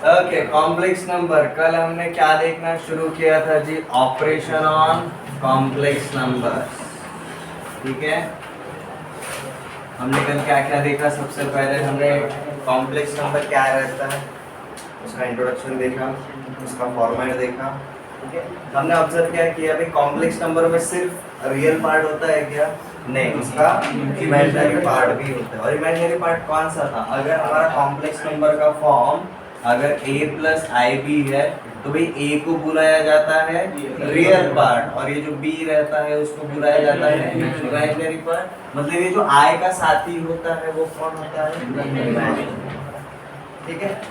Okay, complex number. कल हमने क्या देखना शुरू किया था जी? Operation on complex number. ठीक है, हमने कल क्या क्या देखा? सबसे पहले हमने कॉम्प्लेक्स नंबर क्या रहता है उसका इंट्रोडक्शन देखा, उसका फॉर्मेट देखा। ठीक है, हमने ऑब्जर्व क्या किया भाई, कॉम्प्लेक्स नंबर में सिर्फ रियल पार्ट होता है क्या? नहीं, उसका इमेजिनरी पार्ट भी होता है। और इमेजिनरी पार्ट कौन सा था? अगर हमारा कॉम्प्लेक्स नंबर का फॉर्म अगर a प्लस आई बी है तो भाई a को बुलाया जाता है रियल पार्ट, और ये जो b रहता है उसको बुलाया जाता है इमेजिनरी पार्ट। मतलब ये जो i का साथी होता है वो कौन होता है? इमेजिनरी। ठीक है,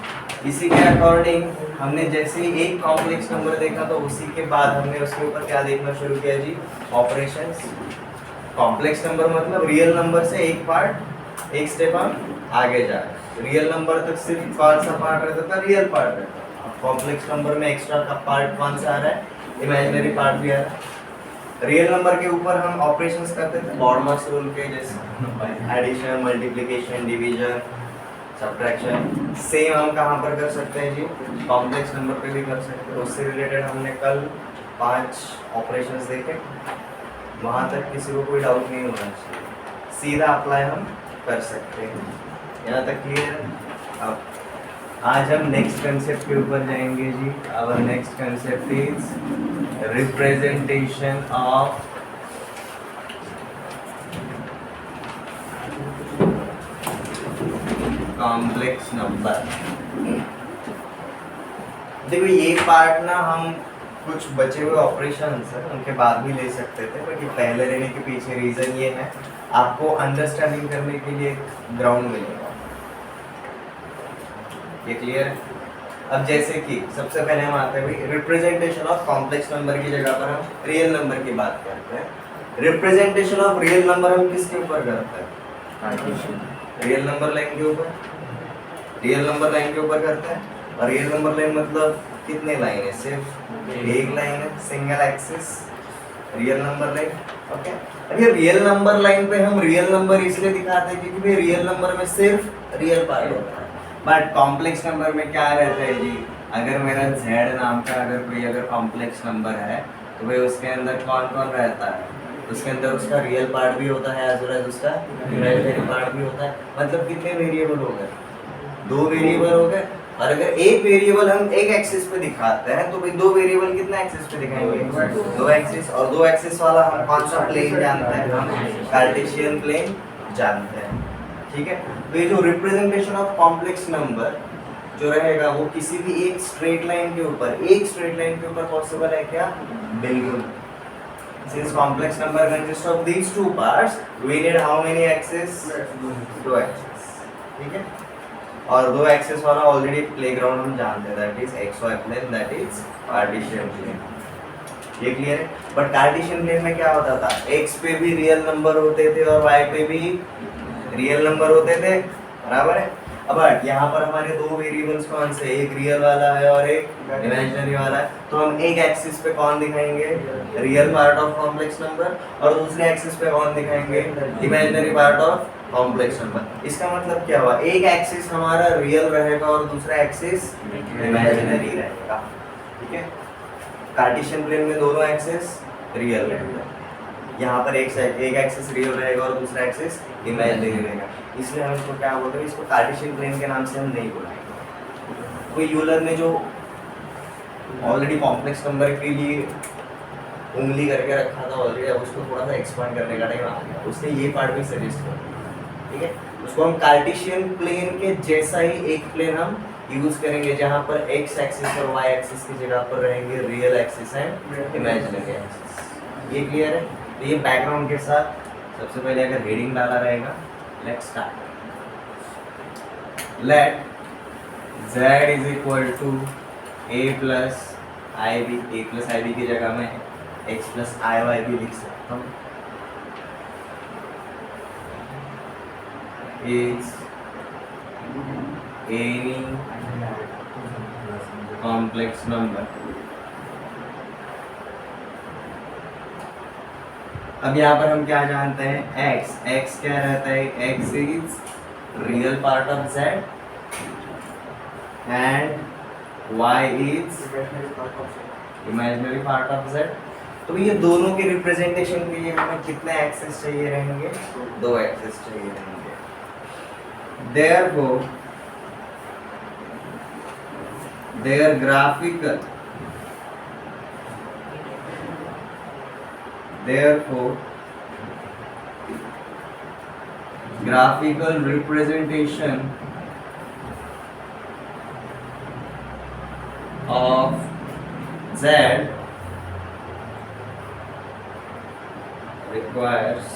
इसी के अकॉर्डिंग हमने जैसे ही एक कॉम्प्लेक्स नंबर देखा तो उसी के बाद हमने उसके ऊपर क्या देखना शुरू किया जी? ऑपरेशंस। कॉम्प्लेक्स नंबर मतलब रियल नंबर से एक पार्ट, एक स्टेप हम आगे जा रहे हैं। रियल नंबर तक सिर्फ कौन सा पार्ट रहता था? रियल पार्ट रहता था। कॉम्प्लेक्स नंबर में एक्स्ट्रा का पार्ट कौन सा आ रहा है? इमेजिनरी पार्ट भी आ रहा है। रियल नंबर के ऊपर हम ऑपरेशंस करते थे बॉर्डमस रूल के, जैसे addition, multiplication, division, subtraction. Same हम कहाँ पर कर सकते हैं जी? कॉम्प्लेक्स नंबर पे भी कर सकते हैं। उससे रिलेटेड हमने कल 5 ऑपरेशंस देखे। वहाँ तक किसी को कोई डाउट नहीं होना चाहिए, सीधा अप्लाई हम कर सकते हैं। यहाँ तक क्लियर है? अब आज हम नेक्स्ट कंसेप्ट के ऊपर जाएंगे जी। Our next concept is representation of complex number. देखो ये पार्ट ना हम कुछ बचे हुए ऑपरेशन है उनके बाद भी ले सकते थे, बट ये पहले लेने के पीछे रीजन ये है आपको अंडरस्टैंडिंग करने के लिए ग्राउंड मिलेगा। ये क्लियर है? अब जैसे कि सबसे पहले हम आते हैं भाई रिप्रेजेंटेशन ऑफ कॉम्प्लेक्स नंबर की जगह पर हम रियल नंबर की बात करते हैं। रिप्रेजेंटेशन ऑफ रियल नंबर हम किसके ऊपर करते हैं? रियल नंबर लाइन के ऊपर। रियल नंबर लाइन के ऊपर करते हैं। और रियल नंबर लाइन मतलब कितने लाइन है? सिर्फ एक लाइन है, single axis real number line. Okay, अब ये रियल नंबर लाइन पे हम रियल नंबर इसलिए दिखाते हैं क्योंकि रियल नंबर में सिर्फ रियल पार्ट होता है। बट कॉम्प्लेक्स नंबर में क्या रहता है जी? अगर मेरा z नाम का अगर कोई अगर कॉम्प्लेक्स नंबर है तो भाई उसके अंदर कौन कौन रहता है? उसके अंदर उसका रियल पार्ट भी होता है एज वेल एज उसका इमेजिनरी पार्ट भी होता है। मतलब कितने वेरिएबल हो गए? 2 वेरिएबल हो गए। और अगर एक वेरिएबल हम एक एक्सिस पे दिखाते हैं तो भाई 2 वेरिएबल कितना एक्सिस पे दिखाएंगे? 2 एक्सिस। और 2 एक्सिस वाला हम कौन सा प्लेन जानते हैं? हम कार्टेशियन प्लेन जानते हैं। ठीक है, तो ये जो रिप्रेजेंटेशन ऑफ कॉम्प्लेक्स नंबर जो रहेगा वो किसी भी एक स्ट्रेट लाइन के ऊपर, एक स्ट्रेट लाइन के ऊपर पॉसिबल है क्या? बिल्कुल। Since complex number consists of these 2 parts, we need how many axes? 2 axes. ठीक है, और 2 एक्सेस वाला ऑलरेडी प्लेग्राउंड हम जानते हैं, that is X Y plane, that is Cartesian plane. ये क्लियर है? बट कार्टेशियन प्लेन में क्या होता था? एक्स पे भी रियल नंबर होते थे और वाई पे भी रियल नंबर होते थे, बराबर है। अब यहाँ पर हमारे 2 वेरिएबल्स कौन से? एक रियल वाला है और एक इमेजिनरी वाला है। तो हम एक एक्सिस पे कौन दिखाएंगे? Real part of complex number, और दूसरे एक्सिस पे कौन दिखाएंगे? Imaginary part of complex number. इसका मतलब क्या हुआ? एक एक्सिस हमारा रियल रहेगा और दूसरा एक्सिस इमेजिनरी रहेगा। ठीक है, कार्टेशियन प्लेन में दोनों एक्सिस रियल रहेगा, यहाँ पर एक एक्सिस रियल रहेगा और दूसरा एक्सिस इमेजिनरी रहेगा। इसलिए हम इसको क्या बोलते हैं? इसको कार्टेशियन प्लेन के नाम से हम नहीं बुलाएंगे। कोई यूलर ने जो ऑलरेडी कॉम्प्लेक्स नंबर के लिए उंगली करके रखा था ऑलरेडी, अब उसको थोड़ा सा एक्सपांड करने का टाइम आ गया, उसने ये पार्ट भी सजेस्ट कर दिया। ठीक है, उसको हम कार्टेशियन प्लेन के जैसा ही एक प्लेन हम यूज करेंगे जहाँ पर एक्स एक्सिस और वाई एक्सिस की जगह पर रहेंगे real axis and imaginary axis. ये क्लियर है? तो ये बैकग्राउंड के साथ सबसे पहले अगर हेडिंग डाला रहेगा, let's start. Let z is equal to a plus i b. A plus i b की जगह में x प्लस आई वाई भी लिख सकता हूँ। Is any complex number. अब यहाँ पर हम क्या जानते हैं? x क्या रहता है? x is real part of z and y is imaginary part of z। तो ये दोनों के रिप्रेजेंटेशन के लिए हमें कितने एक्सेस चाहिए रहेंगे? 2 एक्सेस चाहिए रहेंगे। therefore their graphical representation of z requires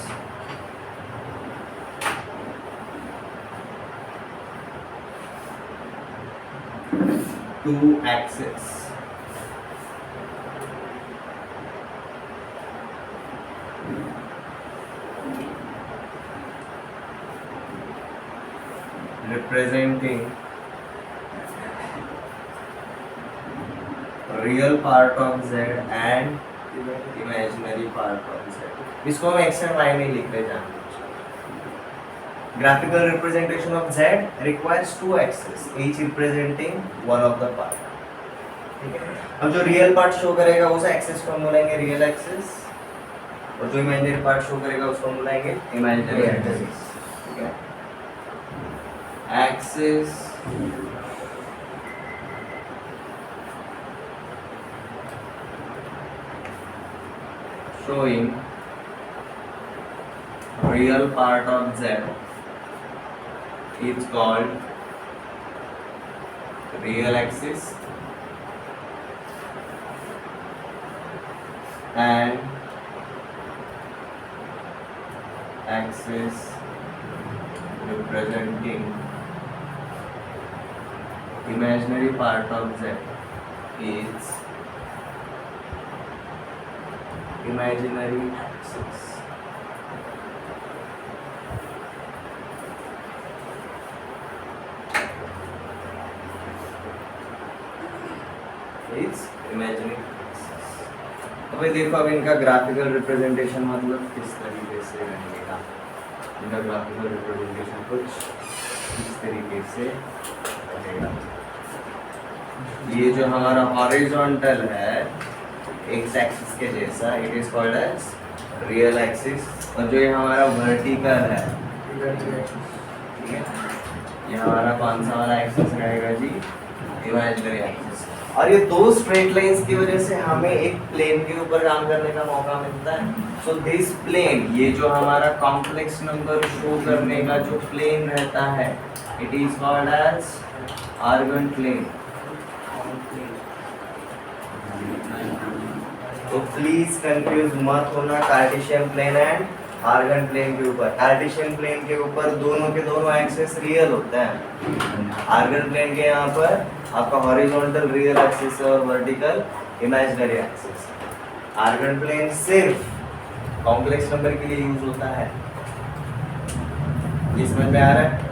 two axes। representing real part of z and imaginary part of z। इसको हम x and y में लिख रहे हैं। graphical representation of z requires two axes each representing one of the part। ठीक है, अब जो रियल पार्ट शो करेगा उस एक्सेस को हम बोलेंगे रियल एक्सेस, और जो इमेजिनरी पार्ट शो करेगा उसको हम बोलेंगे इमेजिनरी एक्सेस। ठीक है, axis showing real part of z is called real axis, and axis representing imaginary part of z is imaginary axis। Is imaginary axis। अभी देखो, अब इनका ग्राफिकल रिप्रेजेंटेशन मतलब किस तरीके से रहेगा। इनका ग्राफिकल रिप्रेजेंटेशन कुछ इस तरीके से रहेगा। ये जो हमारा हॉरिजॉन्टल है एक्स एक्सिस के जैसा, it is called as real axis, और जो ये हमारा वर्टिकल है, ठीक है, ये हमारा कौन सा वाला एक्सिस रहेगा जी? Imaginary axis. और ये दो स्ट्रेट लाइंस की वजह से हमें एक प्लेन के ऊपर काम करने का मौका मिलता है। सो दिस प्लेन, ये जो हमारा कॉम्प्लेक्स नंबर शो करने का जो प्लेन रहता है, it is called as Argand plane. तो प्लीज कंफ्यूज मत होना Cartesian plane and Argand plane के ऊपर। कार्टेशियन प्लेन के ऊपर दोनों के दोनों एक्सिस रियल होते हैं। आर्गन प्लेन के यहाँ पर आपका हॉरिजॉन्टल रियल एक्सिस और vertical imaginary axis. Argand plane सिर्फ कॉम्प्लेक्स नंबर के लिए यूज होता है। ये समझ में आ रहा है?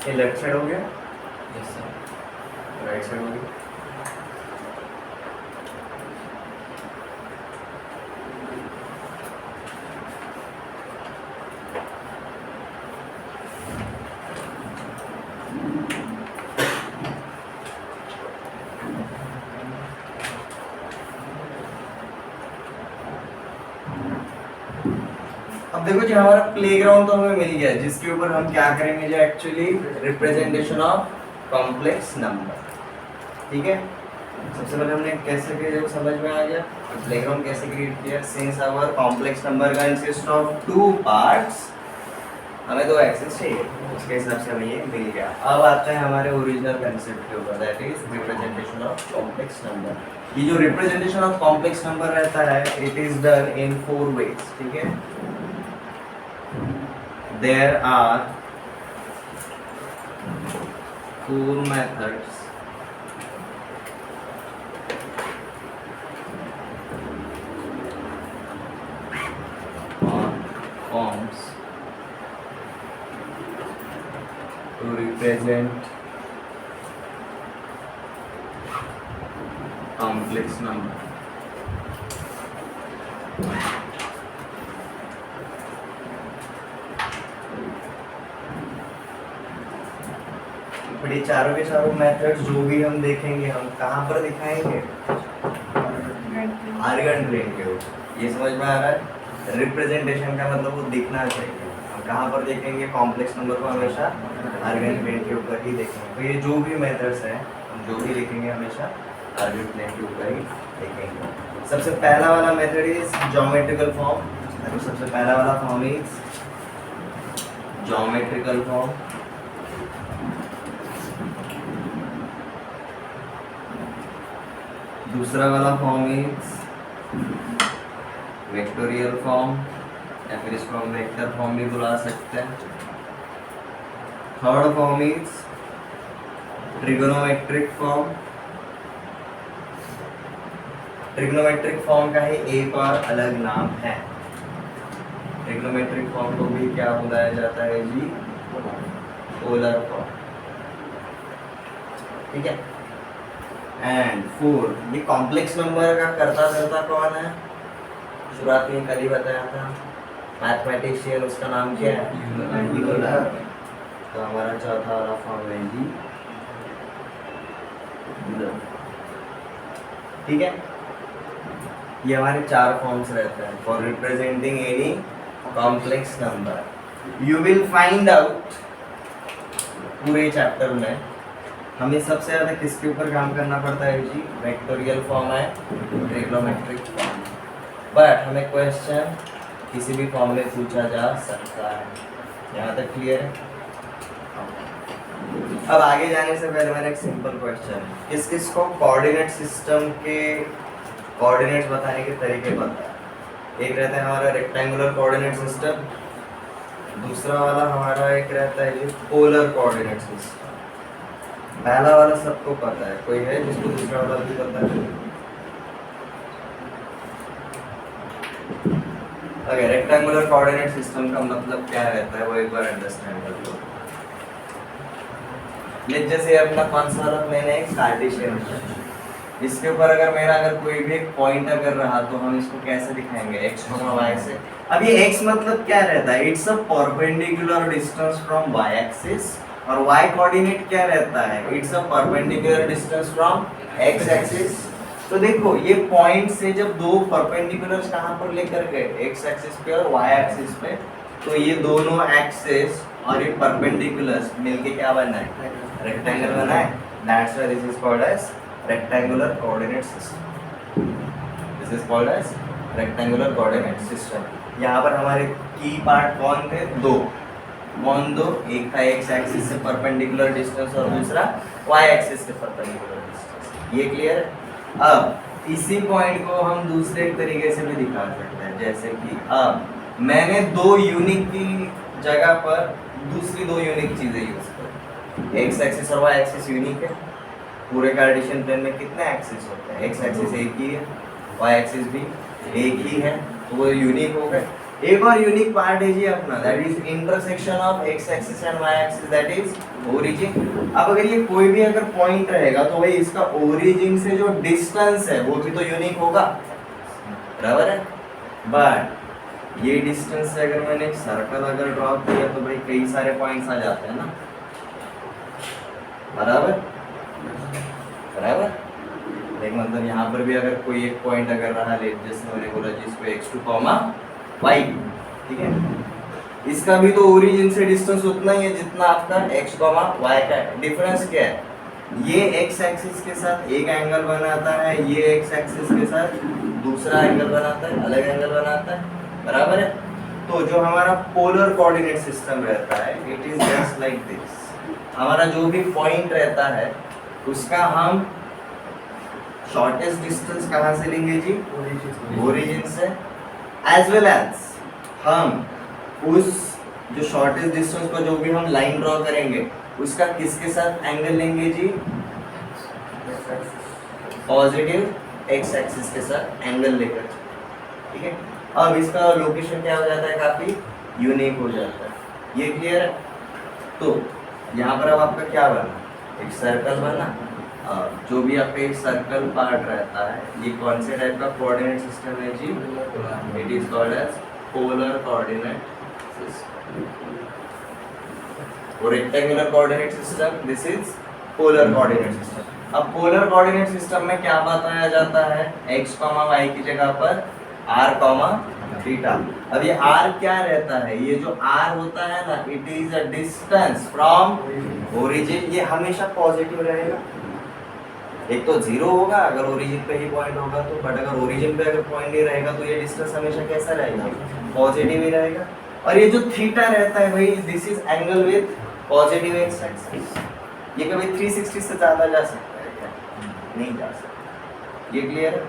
ये लेफ्ट साइड हो गया, यस सर। राइट साइड हो गया। अब देखो जी, हमारा प्लेग्राउंड तो हमें मिल गया, जिसके ऊपर हम क्या करेंगे जो actually representation of complex number. ठीक है, सबसे पहले हमने कैसे किया जब समझ में आ गया, प्लेग्राउंड कैसे क्रिएट किया। Since our complex number consist of two parts, हमें दो एक्सिस चाहिए, उसके हिसाब से हमें ये मिल गया। अब आते हैं हमारे ओरिजिनल कंसेप्ट के ऊपर, that is representation of complex number. ये जो रिप्रेजेंटेशन ऑफ कॉम्प्लेक्स नंबर रहता है, it is done in 4 ways, ठीक है। There are 4 methods forms to represent complex number. But ये चारों के चारों मेथड्स जो भी हम देखेंगे, हम कहाँ पर दिखाएंगे? आर्गन ट्रेन के ऊपर। ये समझ में आ रहा है? रिप्रेजेंटेशन का मतलब वो दिखना चाहिए। हम कहाँ पर देखेंगे कॉम्प्लेक्स नंबर को? हमेशा आर्गन प्लेन के ऊपर ही देखेंगे। तो ये जो भी मेथड्स हैं, हम जो भी लिखेंगे हमेशा आर्गन प्लेन के ऊपर ही देखेंगे। सबसे पहला वाला मेथड इज ज्योमेट्रिकल फॉर्म। तो सबसे पहला वाला फॉर्म इज ज्योमेट्रिकल फॉर्म। दूसरा वाला फॉर्म इज वेक्टोरियल फॉर्म, या फिर इसको हम वेक्टर फॉर्म भी बुला सकते हैं। Third form is trigonometric form. Trigonometric form का ही एक और अलग नाम है। ट्रिगोनोमेट्रिक फॉर्म को भी क्या बुलाया जाता है जी? पोलर फॉर्म, ठीक है। एंड 4, ये कॉम्प्लेक्स नंबर का करता कौन है? शुरुआत में कल ही बताया था, मैथमेटिशियन, उसका नाम क्या है? यूलर। तो हमारा चौथा वाला फॉर्म है जी यूलर, ठीक है। ये हमारे 4 फॉर्म्स रहते हैं for representing any complex number. You will find out पूरे चैप्टर में हमें सबसे ज़्यादा किसके ऊपर काम करना पड़ता है जी? वेक्टोरियल फॉर्म है, ट्रिग्नोमेट्रिक फॉर्म। बट हमें क्वेश्चन किसी भी फॉर्म में पूछा जा सकता है। यहाँ तक क्लियर है? अब आगे जाने से पहले मेरा एक सिंपल क्वेश्चन, किस किस को कोऑर्डिनेट सिस्टम के कोऑर्डिनेट्स बताने के तरीके पता है? एक रहता है हमारा रेक्टेंगुलर कोऑर्डिनेट सिस्टम, दूसरा वाला हमारा एक रहता है जी पोलर कोऑर्डिनेट सिस्टम। पहला वाला सबको पता है, कोई है जिसको दूसरा वाला भी पता है? ओके, रेक्टेंगुलर कोऑर्डिनेट सिस्टम का मतलब क्या रहता है वो एक बार अंडरस्टैंड कर लो। जैसे अपना कौन सा वाला प्लेन है? एक कार्टेशियन। इसके ऊपर अगर कोई भी एक पॉइंट अगर रहा तो हम इसको कैसे दिखाएंगे? x, y से। अब ये x मतलब क्या रहता है? It's a perpendicular distance from y axis, और y कोऑर्डिनेट क्या रहता है? It's a perpendicular distance from x axis. तो देखो ये पॉइंट से जब दो परपेंडिकुलर्स कहाँ पर लेकर गए? x एक्सिस पे और y एक्सिस पे, तो ये दोनों एक्सिस और ये परपेंडिकुलर्स मिलके क्या बना है? रेक्टेंगल बना है। That's why this is called as rectangular coordinate system. This is called as rectangular coordinate system. यहाँ पर हमारे की पार्ट कौन थे? दो। कौन दो? एक था x एक्सिस से परपेंडिकुलर डिस्टेंस और दूसरा y एक्सिस से परपेंडिकुलर डिस्टेंस। ये क्लियर है? अब इसी पॉइंट को हम दूसरे तरीके से भी दिखा सकते हैं, जैसे कि अब मैंने दो यूनिक की जगह पर दूसरी दो यूनिक चीजें यूज करी। x एक्सिस और y एक्सिस यूनिक है। पूरे कार्टेशियन प्लेन में कितने एक्सिस होते हैं? x एक्सिस एक ही है, y एक्सिस भी एक ही है, तो वो यूनिक हो गए। एक और यूनिक पार्ट है जी अपना, that is intersection of x axis and y axis, that is origin. अब अगर ये कोई भी अगर पॉइंट रहेगा तो भाई इसका ओरिजिन से जो डिस्टेंस है वो भी तो यूनिक होगा, बराबर है। बट ये डिस्टेंस से अगर मैंने एक सर्कल अगर ड्रॉ किया तो भाई कई सारे पॉइंट्स आ जाते हैं ना, बराबर बराबर। एक मतलब यहाँ पर भी अगर कोई एक पॉइंट अगर रहा, जैसे मैंने बोला जिसको x2, y, ठीक है, इसका भी तो ओरिजिन से डिस्टेंस उतना ही है जितना आपका x, y का है। डिफरेंस क्या है? ये x एक्सिस के साथ एक एंगल बनाता है, ये x एक्सिस के साथ दूसरा एंगल बनाता है, अलग एंगल बनाता है, बराबर है। तो जो हमारा पोलर कोऑर्डिनेट सिस्टम रहता है it is just like this. हमारा जो भी पॉइंट रहता है उसका हम शॉर्टेस्ट डिस्टेंस कहाँ से लेंगे जी? ओरिजिन से। एज वेल एज हम उस जो शॉर्टेस्ट डिस्टेंस पर जो भी हम लाइन ड्रॉ करेंगे उसका किसके साथ एंगल लेंगे जी? पॉजिटिव एक्स एक्सिस के साथ एंगल लेकर। ठीक है, अब इसका लोकेशन क्या हो जाता है? काफी यूनिक हो जाता है। ये क्लियर है? तो यहाँ पर अब आपका क्या बना? एक सर्कल बना। जो भी आपका एक सर्कल पार्ट रहता है ये कौन से टाइप का कोऑर्डिनेट सिस्टम है जी? It is called as polar coordinate system. और rectangular coordinate system this is polar coordinate system. अब पोलर कोऑर्डिनेट सिस्टम में क्या बताया जाता है? x, y की जगह पर r, थीटा। अब ये r क्या रहता है? ये जो r होता है ना it is a distance from origin. ये हमेशा पॉजिटिव रहेगा। एक तो जीरो होगा अगर ओरिजिन पे ही पॉइंट होगा तो, बट अगर ओरिजिन पे अगर पॉइंट नहीं रहेगा तो ये डिस्टेंस हमेशा कैसा रहेगा? पॉजिटिव ही रहेगा। और ये जो थीटा रहता है भाई this is angle with positive x axis. ये कभी 360 से ज्यादा जा सकता है क्या? नहीं जा सकता। ये क्लियर है?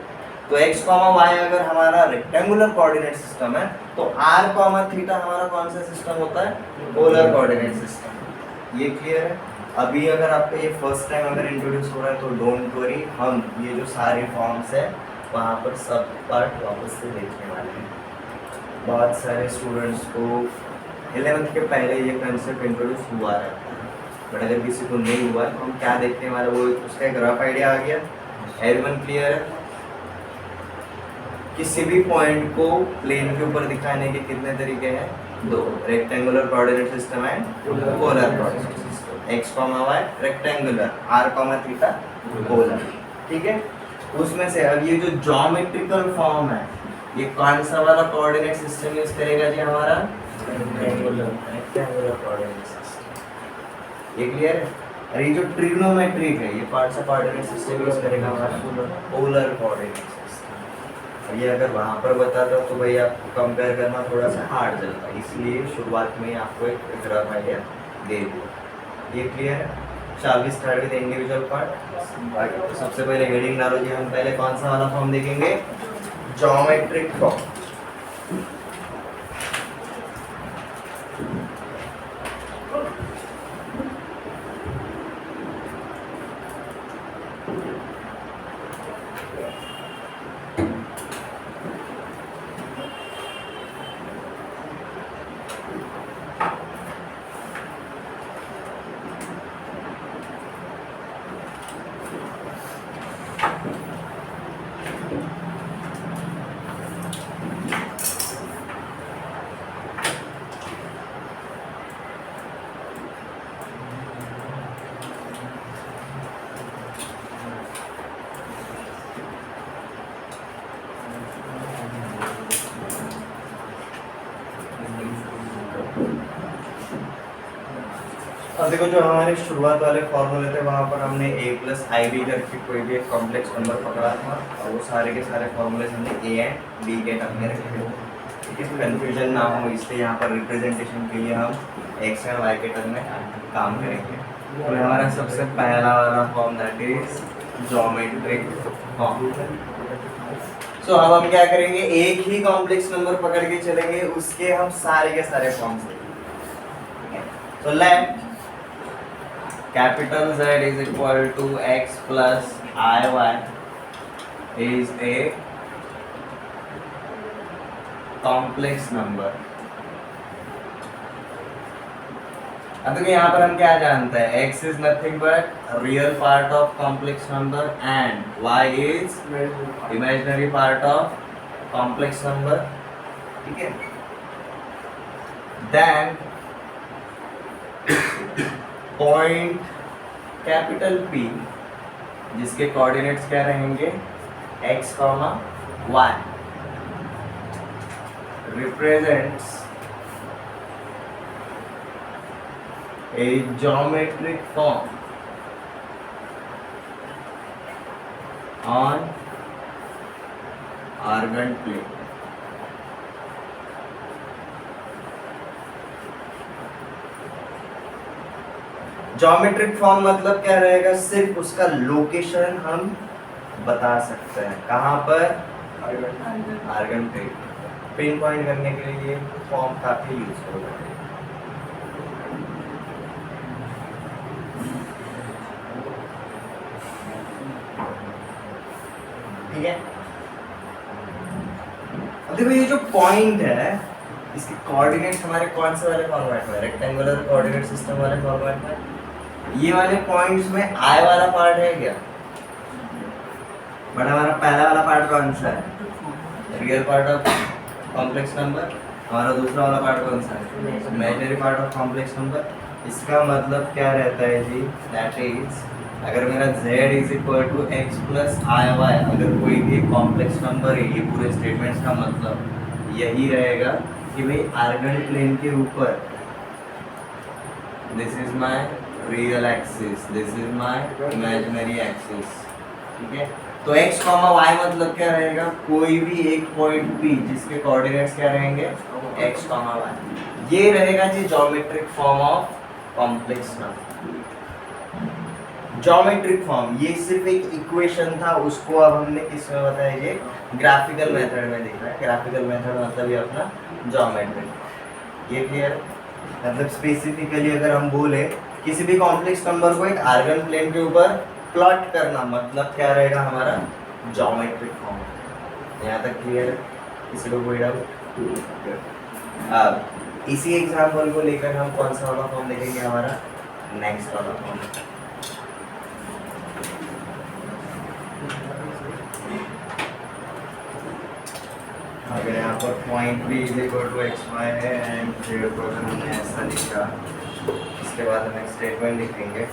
तो x, y अगर हमारा रेक्टेंगुलर कोऑर्डिनेट सिस्टम है तो r, थीटा हमारा कौन सा सिस्टम होता है? Polar coordinate system. ये क्लियर है? अभी अगर आपको ये फर्स्ट टाइम अगर इंट्रोड्यूस हो रहा है तो डोंट वरी, हम ये जो सारे फॉर्म्स है वहाँ पर सब पार्ट वापस से देखने वाले हैं। बहुत सारे स्टूडेंट्स को 11th के पहले ये कंसेप्ट इंट्रोड्यूस हुआ रहता है, बट अगर किसी को नहीं हुआ है तो हम क्या देखने वाले वो उसका एक रफ आइडिया आ गया। एवरीवन क्लियर है? किसी भी पॉइंट को प्लेन के ऊपर दिखाने के कितने तरीके हैं? दो, रेक्टेंगुलर कोऑर्डिनेट सिस्टम है, polar coordinate system. x, y rectangular, r, theta polar. ठीक है, उसमें से अब ये जो ज्योमेट्रिकल फॉर्म है ये कौन सा वाला कोऑर्डिनेट सिस्टम यूज करेगा जी? हमारा रेक्टेंगुलर कोऑर्डिनेट सिस्टम। ये क्लियर है? और ये जो ट्रिग्नोमेट्रिक है ये कौन सा कोऑर्डिनेट सिस्टम यूज करेगा? हमारा पोलर कोऑर्डिनेट सिस्टम। ये अगर वहाँ पर बताता तो भाई आपको कंपेयर करना थोड़ा सा हार्ड चलता, इसलिए शुरुआत में आपको एक रफ आइडिया दे दिया। ये क्लियर है? Shall we start with individual part. तो सबसे पहले हेडिंग डालो जी, हम पहले कौन सा वाला फॉर्म देखेंगे? Geometric form. अब देखो जो हमारे शुरुआत वाले फॉर्मूले थे वहाँ पर हमने a प्लस आई बी करके कोई भी एक कॉम्प्लेक्स नंबर पकड़ा था और वो सारे के सारे फॉर्मूले हमने a एंड b के टर्म में रखे थे। ठीक है, कन्फ्यूजन ना हो इसलिए यहाँ पर रिप्रेजेंटेशन के लिए हम x एंड y के टर्म में काम करेंगे। तो हमारा सबसे पहला वाला form that is geometric form. So अब हम क्या करेंगे? एक ही कॉम्प्लेक्स नंबर पकड़ के चलेंगे, उसके हम सारे के सारे फॉर्म्स देखेंगे। तो late capital Z is equal to x plus iy is a complex number। अब देखिए यहाँ पर हम क्या जानते हैं? x is nothing but real part of complex number and y is imaginary part of complex number। ठीक है, then पॉइंट कैपिटल P जिसके कोऑर्डिनेट्स क्या रहेंगे? x, y represents a geometric form on argand plane। Geometric form मतलब क्या रहेगा, सिर्फ उसका लोकेशन हम बता सकते हैं, कहाँ पर, आर्गन पे पिन पॉइंट करने के लिए ये फॉर्म काफी यूजफुल है। ठीक है, अब देखो ये जो पॉइंट है इसके कोऑर्डिनेट्स हमारे कौन से वाले फॉर्मेट में, रेक्टेंगुलर कोऑर्डिनेट सिस्टम वाले फॉर्मेट में। ये वाले पॉइंट्स में आई वाला पार्ट है क्या, बट हमारा पहला वाला पार्ट कौन सा है, real part of complex number. हमारा दूसरा वाला पार्ट कौन सा है, imaginary part of complex number. इसका मतलब क्या रहता है जी, दैट इज अगर मेरा z is equal to X plus i Y, अगर कोई भी कॉम्प्लेक्स नंबर है, ये पूरे स्टेटमेंट्स का मतलब यही रहेगा कि भाई आर्गन प्लेन के ऊपर this is my real axis, this is my imaginary axis. ठीक है, तो x कॉमा y मतलब क्या रहेगा, कोई भी एक पॉइंट p जिसके कोऑर्डिनेट्स क्या रहेंगे, x कॉमा y। ये रहेगा जी geometric form of complex number. Geometric form ये सिर्फ एक इक्वेशन था, उसको अब हमने किस में बताया, ये ग्राफिकल मेथड में देखा है। ग्राफिकल मेथड मतलब ये अपना ज्योमेट्रिक। ये क्लियर, मतलब स्पेसिफिकली अगर हम बोले किसी भी कॉम्प्लेक्स नंबर को एक आर्गन प्लेन के ऊपर प्लॉट करना, मतलब क्या रहेगा हमारा ज्योमेट्रिक फॉर्म। यहाँ तक क्लियर है, किसी को कोई डाउट? अब इसी एग्जांपल को लेकर हम कौन सा वाला फॉर्म देखेंगे, हमारा नेक्स्ट वाला फॉर्म। अगर यहाँ पर पॉइंट भी is equal to X Y है एंड जेड को अगर हमने ऐसा लिखा, इसके बाद हम एक स्टेटमेंट लिखेंगे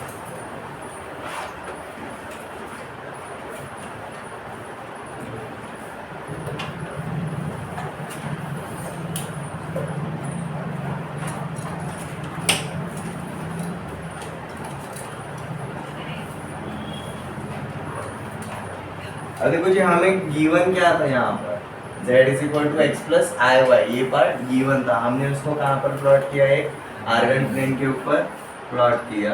अब देखो जी, हमें गिवन क्या था यहाँ पर, z is equal to X plus i Y, ये पार्ट गिवन था। हमने उसको कहाँ पर प्लॉट किया, एक आर्गन प्लेन के ऊपर प्लॉट किया।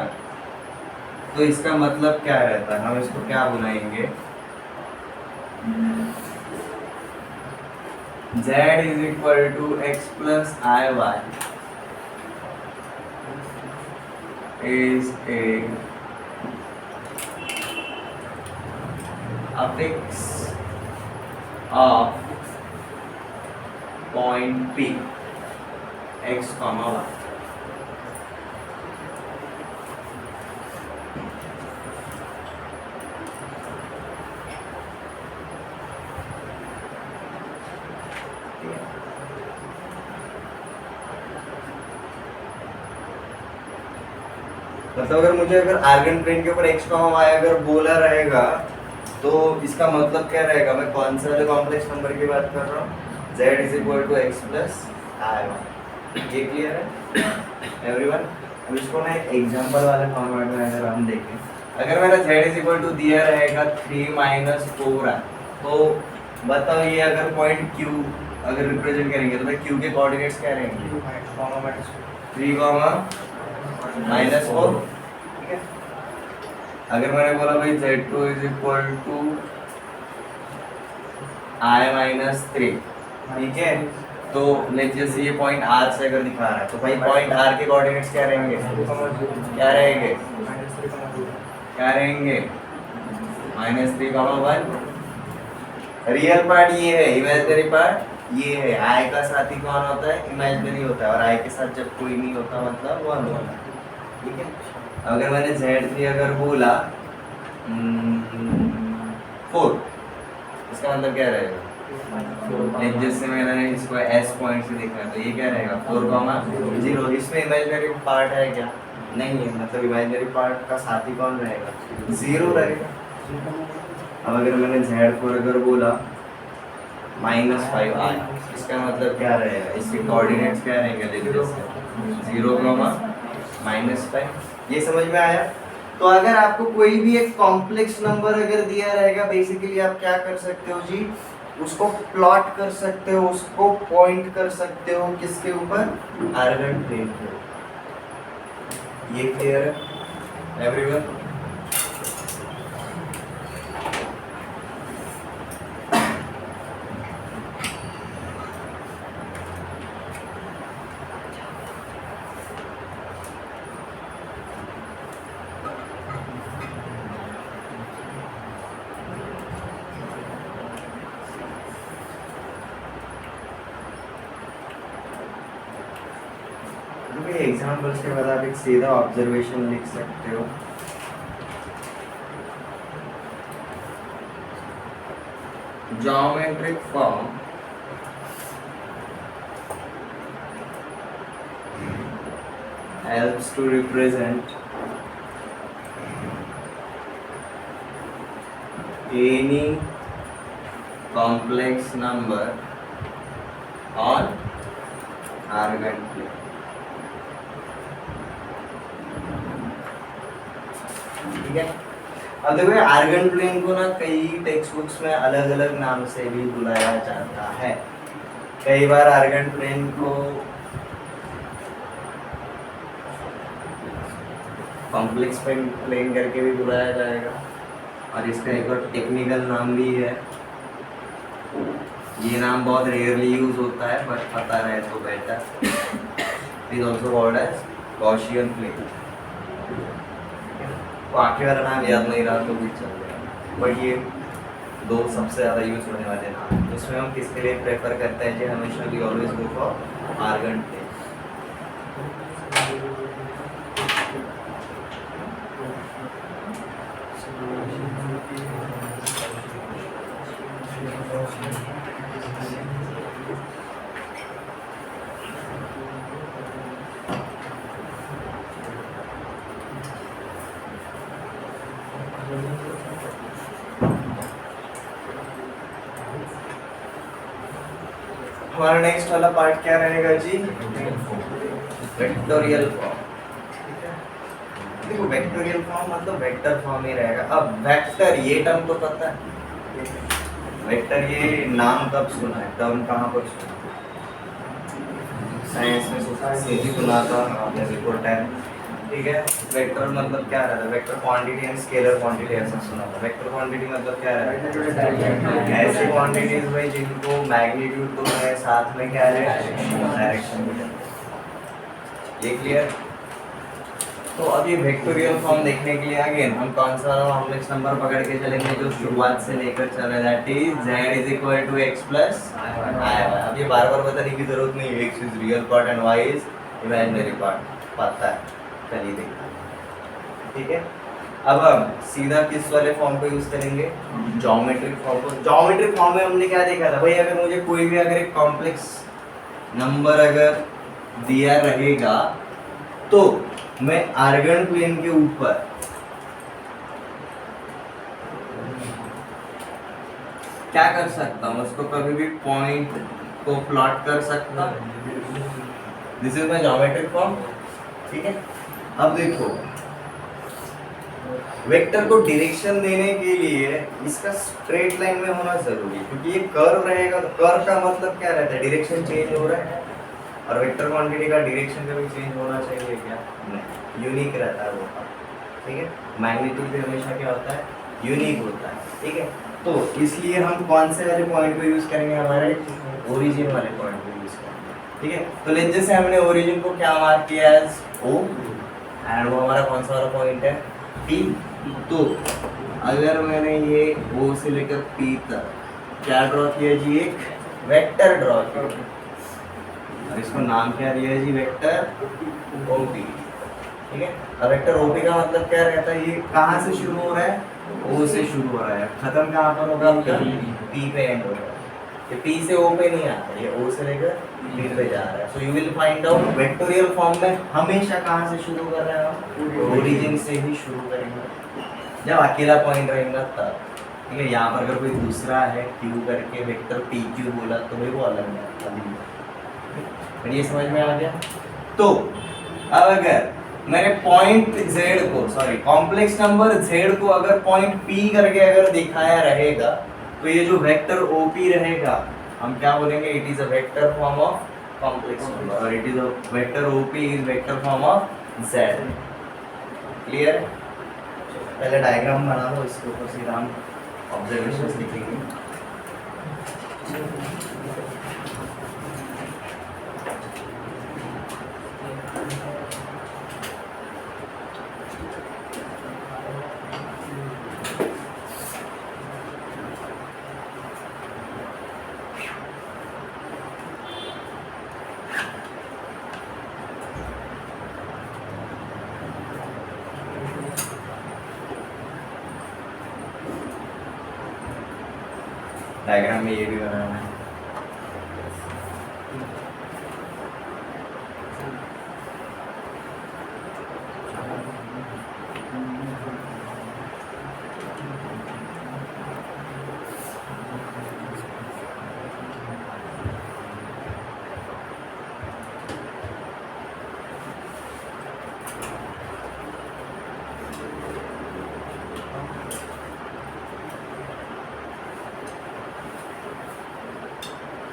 तो इसका मतलब क्या रहता है, हम इसको क्या बुलाएंगे, z is equal to X plus i Y is a affix of point P x comma y। मतलब अगर मुझे अगर आर्गन प्लेन के ऊपर x कॉमा y अगर बोला रहेगा तो इसका मतलब क्या रहेगा, मैं कौन से वाले कॉम्प्लेक्स नंबर की बात कर रहा हूँ, z is equal to X plus i Y. ये क्लियर है एवरीवन? अब इसको ना एक एग्जांपल वाले फॉर्मेट में अगर हम देखें, अगर मेरा z इज इक्वल टू दिया रहेगा 3 माइनस 4 है, तो बताओ ये अगर पॉइंट q अगर रिप्रेजेंट करेंगे तो भाई q के कोऑर्डिनेट्स क्या रहेंगे, 3 माइनस 4। ठीक है, अगर मैंने बोला भाई z2 is equal to i minus 3, ठीक है, तो लेट्स जस्ट ये पॉइंट r से अगर दिखा रहा है तो भाई पॉइंट r के कोऑर्डिनेट्स क्या रहेंगे, क्या रहेंगे, क्या रहेंगे, -3, 1। रियल पार्ट ये है, इमेजिनरी पार्ट ये है। i का साथी कौन होता है, इमेजिनरी होता है, और i के साथ जब कोई नहीं होता मतलब 1 होता है। ठीक है, अगर मैंने z3 अगर बोला 4, इसका मतलब क्या रहेगा, जैसे मैंने इसको s पॉइंट से देखा है तो ये क्या रहेगा 4, 0। इसमें इमेजिनरी पार्ट है क्या, नहीं है, मतलब इमेजिनरी पार्ट का साथी कौन रहेगा, 0 रहेगा। अब अगर मैंने z4 अगर बोला -5i, इसका मतलब क्या रहेगा, इसके कोऑर्डिनेट्स क्या रहेंगे, देखिए 0, -5। ये समझ में आया? तो अगर आपको कोई भी एक कॉम्प्लेक्स नंबर अगर दिया रहेगा, बेसिकली आप क्या कर सकते हो जी, उसको प्लॉट कर सकते हो, उसको पॉइंट कर सकते हो किसके ऊपर, आर्गन प्लेन के। ये क्लियर है? एवरीवन? एग्जाम्पल्स के बाद आप एक सीधा ऑब्जर्वेशन लिख सकते हो। Geometric form helps to represent any complex number on argand plane। ठीक है। अब देखो आर्गन प्लेन को ना कई टेक्स्ट बुक्स में अलग अलग नाम से भी बुलाया जाता है। कई बार आर्गन प्लेन को कॉम्प्लेक्स प्लेन करके भी बुलाया जाएगा और इसका एक और टेक्निकल नाम भी है। ये नाम बहुत रेयरली यूज होता है बट पता रहे तो better. It is also called as Gaussian plane. बाकी वाला नाम याद नहीं रहा तो भी चल जाएगा, बट ये दो सबसे ज़्यादा यूज होने वाले नाम हैं। उसमें हम किसके लिए प्रेफर करते हैं कि हमेशा we always go for Argand plane. हमारा नेक्स्ट वाला पार्ट क्या रहेगा जी? Vectorial form. देखो वेक्टोरियल फॉर्म मतलब वेक्टर फॉर्म ही रहेगा। अब वेक्टर ये टर्म तो पता है, वेक्टर ये नाम कब सुना है, टर्म कहाँ पर सुना है? साइंस में सीधी सुना था आपने बिफोर 10। ठीक है। वेक्टर मतलब क्या रहता है? Vector quantity and scalar quantity ऐसा सुना था। वेक्टर क्वांटिटी मतलब क्या रहता है? ऐसी क्वांटिटीज भाई जिनको मैग्नीट्यूड तो है साथ में क्या है, डायरेक्शन भी है। ये क्लियर? तो अब ये वेक्टोरियल फॉर्म देखने के लिए अगेन हम कौन सा कॉम्प्लेक्स नंबर पकड़ के चलेंगे जो शुरुआत से लेकर चल रहा है, that is z is equal to x plus i। अब ये बार बार बताने की जरूरत नहीं है, x is real part and y is imaginary part, पता है, चलिए देखते हैं। ठीक है। अब हम सीधा किस वाले फॉर्म को यूज करेंगे? ज्योमेट्रिक फॉर्म को। ज्योमेट्रिक फॉर्म में हमने क्या देखा था भाई, अगर मुझे कोई भी अगर एक कॉम्प्लेक्स नंबर अगर दिया रहेगा तो मैं आर्गन प्लेन के ऊपर क्या कर सकता हूँ, उसको कभी भी पॉइंट को प्लॉट कर सकता हूँ। This is my geometric form. ठीक है। अब देखो वेक्टर को डायरेक्शन देने के लिए इसका स्ट्रेट लाइन में होना जरूरी है, क्योंकि ये कर्व रहेगा। कर्व का मतलब क्या रहता है? डायरेक्शन चेंज हो रहा है। और वेक्टर क्वांटिटी का डायरेक्शन कभी चेंज होना चाहिए क्या? नहीं, यूनिक रहता है वो। ठीक है। मैग्नीट्यूड भी हमेशा क्या होता है? यूनिक होता है। ठीक है। तो इसलिए हम कौन से वाले पॉइंट को यूज करेंगे? हमारे ओरिजिन वाले पॉइंट को यूज करेंगे। ठीक है। तो लेट जैसे हमने ओरिजिन को क्या मार्क किया एज ओ एंड वो हमारा कौन सा वाला पॉइंट है? पी। तो अगर मैंने ये ओ से लेकर पी तक क्या ड्रॉ किया जी? एक वेक्टर ड्रॉ किया और इसको नाम क्या दिया जी? Vector OP. ठीक है। अब वेक्टर ओपी का मतलब क्या रहता है? ये कहाँ से शुरू हो रहा है? ओ से शुरू हो रहा है, खत्म कहाँ पर होगा? पी पे एंड हो रहा है। ये पी से ओ पे नहीं आता, ये ओ से लेकर पी पे जा रहा है। So you will find out vectorial form में हमेशा कहाँ से शुरू कर रहे हैं हम? ओरिजिन से ही शुरू करेंगे जब अकेला पॉइंट रहेगा तब। ठीक है। यहाँ पर अगर कोई दूसरा है क्यू करके वेक्टर पी क्यू बोला तो भाई वो अलग है। ये समझ में आ गया? तो अब अगर मैंने पॉइंट z को, सॉरी कॉम्प्लेक्स नंबर z को अगर पॉइंट p करके अगर दिखाया रहेगा तो ये जो वेक्टर OP रहेगा हम क्या बोलेंगे? It is a vector form of complex number और it is a vector OP is vector form of z। Clear? पहले डायग्राम बना लो, इसके ऊपर सीधा हम ऑब्जर्वेशंस लिखेंगे। डायग्राम में ये भी बनाना है।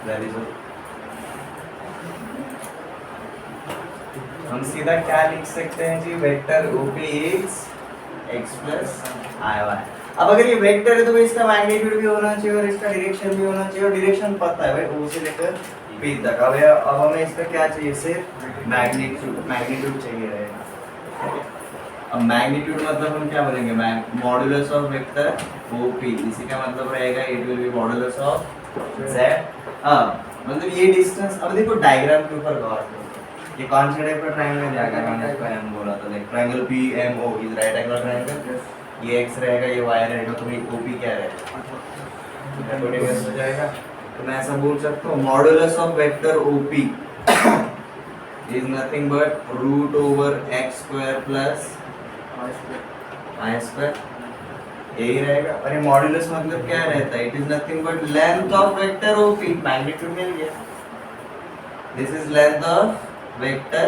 Very good. हम सीधा क्या लिख सकते हैं जी, vector OP is x plus IY। अब अगर ये वेक्टर है तो भाई इसका मैग्नीट्यूड भी होना चाहिए और इसका डायरेक्शन भी होना चाहिए, और डायरेक्शन पता है भाई O से लेकर P तक। अब हमें इसका क्या चाहिए, सिर्फ मैग्नीट्यूड चाहिए रहेगा। अब मैग्नीट्यूड मतलब हम क्या बोलेंगे, मॉडुलस ऑफ वेक्टर OP, इसी का मतलब रहेगा it will be modulus of Z। मतलब ये डिस्टेंस, अब देखो डायग्राम के ऊपर गौर करो, ये कौन से टाइप का ट्रायंगल है, अगर मैंने इसको M बोला तो देख, triangle PMO is right angle triangle, ये x रहेगा ये y रहेगा, तो भाई OP क्या रहेगा, हाइपोटेनस हो जाएगा। तो मैं ऐसा बोल सकता हूँ modulus of vector OP is nothing but root over x square plus y square, यही रहेगा। और ये मॉडुलस मतलब क्या रहता है, it is nothing but length of vector OP, magnitude मिल गया, this is length of vector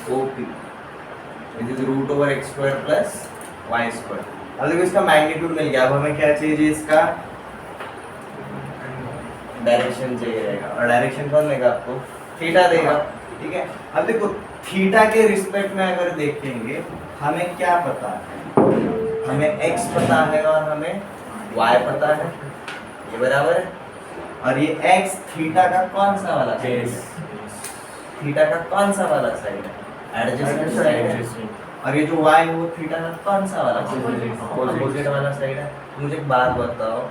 OP, this is root over x square plus y square. अब देखो इसका मैग्नीट्यूड मिल गया, अब हमें क्या चाहिए, इसका डायरेक्शन चाहिए रहेगा, और डायरेक्शन कौन देगा आपको, थीटा देगा, ठीक है। अब देखो थीटा के रिस्पेक्ट में अगर देखेंगे, हमें क्या पता है, हमें x पता है और हमें y पता है, ये बराबर है। और ये x थीटा का कौन सा वाला साइड है, थीटा का कौन सा वाला साइड है, एडजेसेंट साइड है। और ये जो y है वो थीटा का कौन सा वाला साइड है, अपोजिट वाला साइड है। मुझे एक बात बताओ,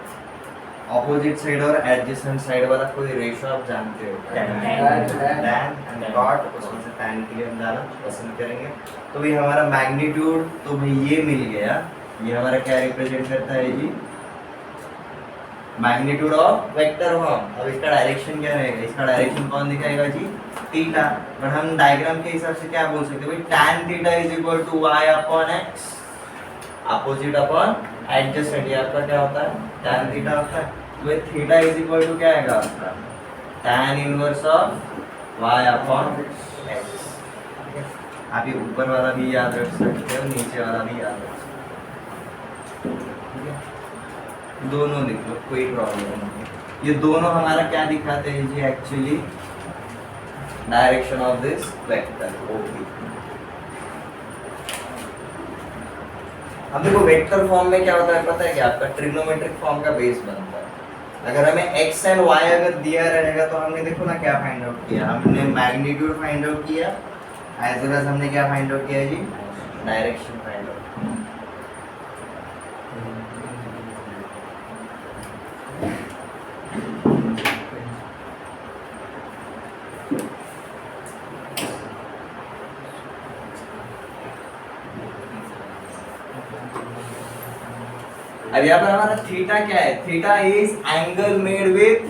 अपोजिट साइड और एडजेसेंट साइड वाला कोई रेशो आप जानते हो, tan एंड cot, उसमें से tan के लिए हम जाना पसंद करेंगे। तो भाई हमारा मैग्नीट्यूड तो भाई ये मिल गया, ये हमारा क्या रिप्रेजेंट करता है जी, मैग्नीट्यूड ऑफ वेक्टर फॉर्म। अब इसका डायरेक्शन क्या रहेगा, इसका डायरेक्शन कौन दिखाएगा जी, थीटा। बट हम डायग्राम के हिसाब से क्या बोल सकते हैं भाई, tan theta is equal to y upon x, opposite upon adjacent, ये आपका क्या होता है, tan थीटा होता है। तो ये थीटा इज इक्वल टू क्या आएगा आपका, tan inverse of y upon x। आप ये ऊपर वाला भी याद रख सकते हो, नीचे वाला भी याद रख सकते हो, ठीक है। दोनों लिख लो, कोई प्रॉब्लम नहीं। ये दोनों हमारा क्या दिखाते हैं जी, actually direction of this vector OP। अब देखो वेक्टर फॉर्म में क्या होता है पता है, कि आपका ट्रिग्नोमेट्रिक फॉर्म का बेस बनता है। अगर हमें x एंड y अगर दिया रहेगा तो हमने देखो ना क्या फाइंड आउट किया, हमने मैग्नीट्यूड फाइंड आउट किया, एज वेल एज हमने क्या फाइंड आउट किया जी, डायरेक्शन फाइंड आउट। अब यहाँ पर हमारा थीटा क्या है, theta is angle made with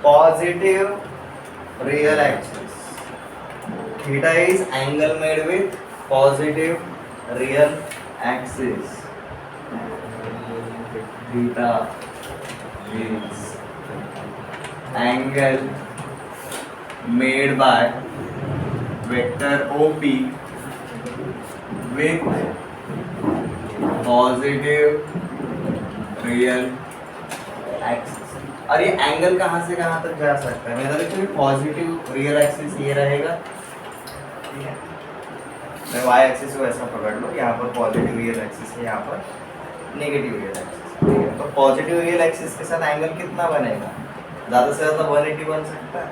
positive real axis, theta is angle made with positive real axis, theta is angle made by vector OP with positive real axis। और ये angle कहाँ से कहाँ तक जा सकता है, मेरा देखो पॉजिटिव रियल एक्सिस ये रहेगा, ठीक है। मैं y एक्सिस को ऐसा पकड़ लो, यहाँ पर पॉजिटिव रियल एक्सिस है यहाँ पर, नेगेटिव रियल एक्सिस, ठीक है। तो पॉजिटिव रियल एक्सिस के साथ एंगल कितना बनेगा, ज़्यादा से ज़्यादा 180 बन सकता है,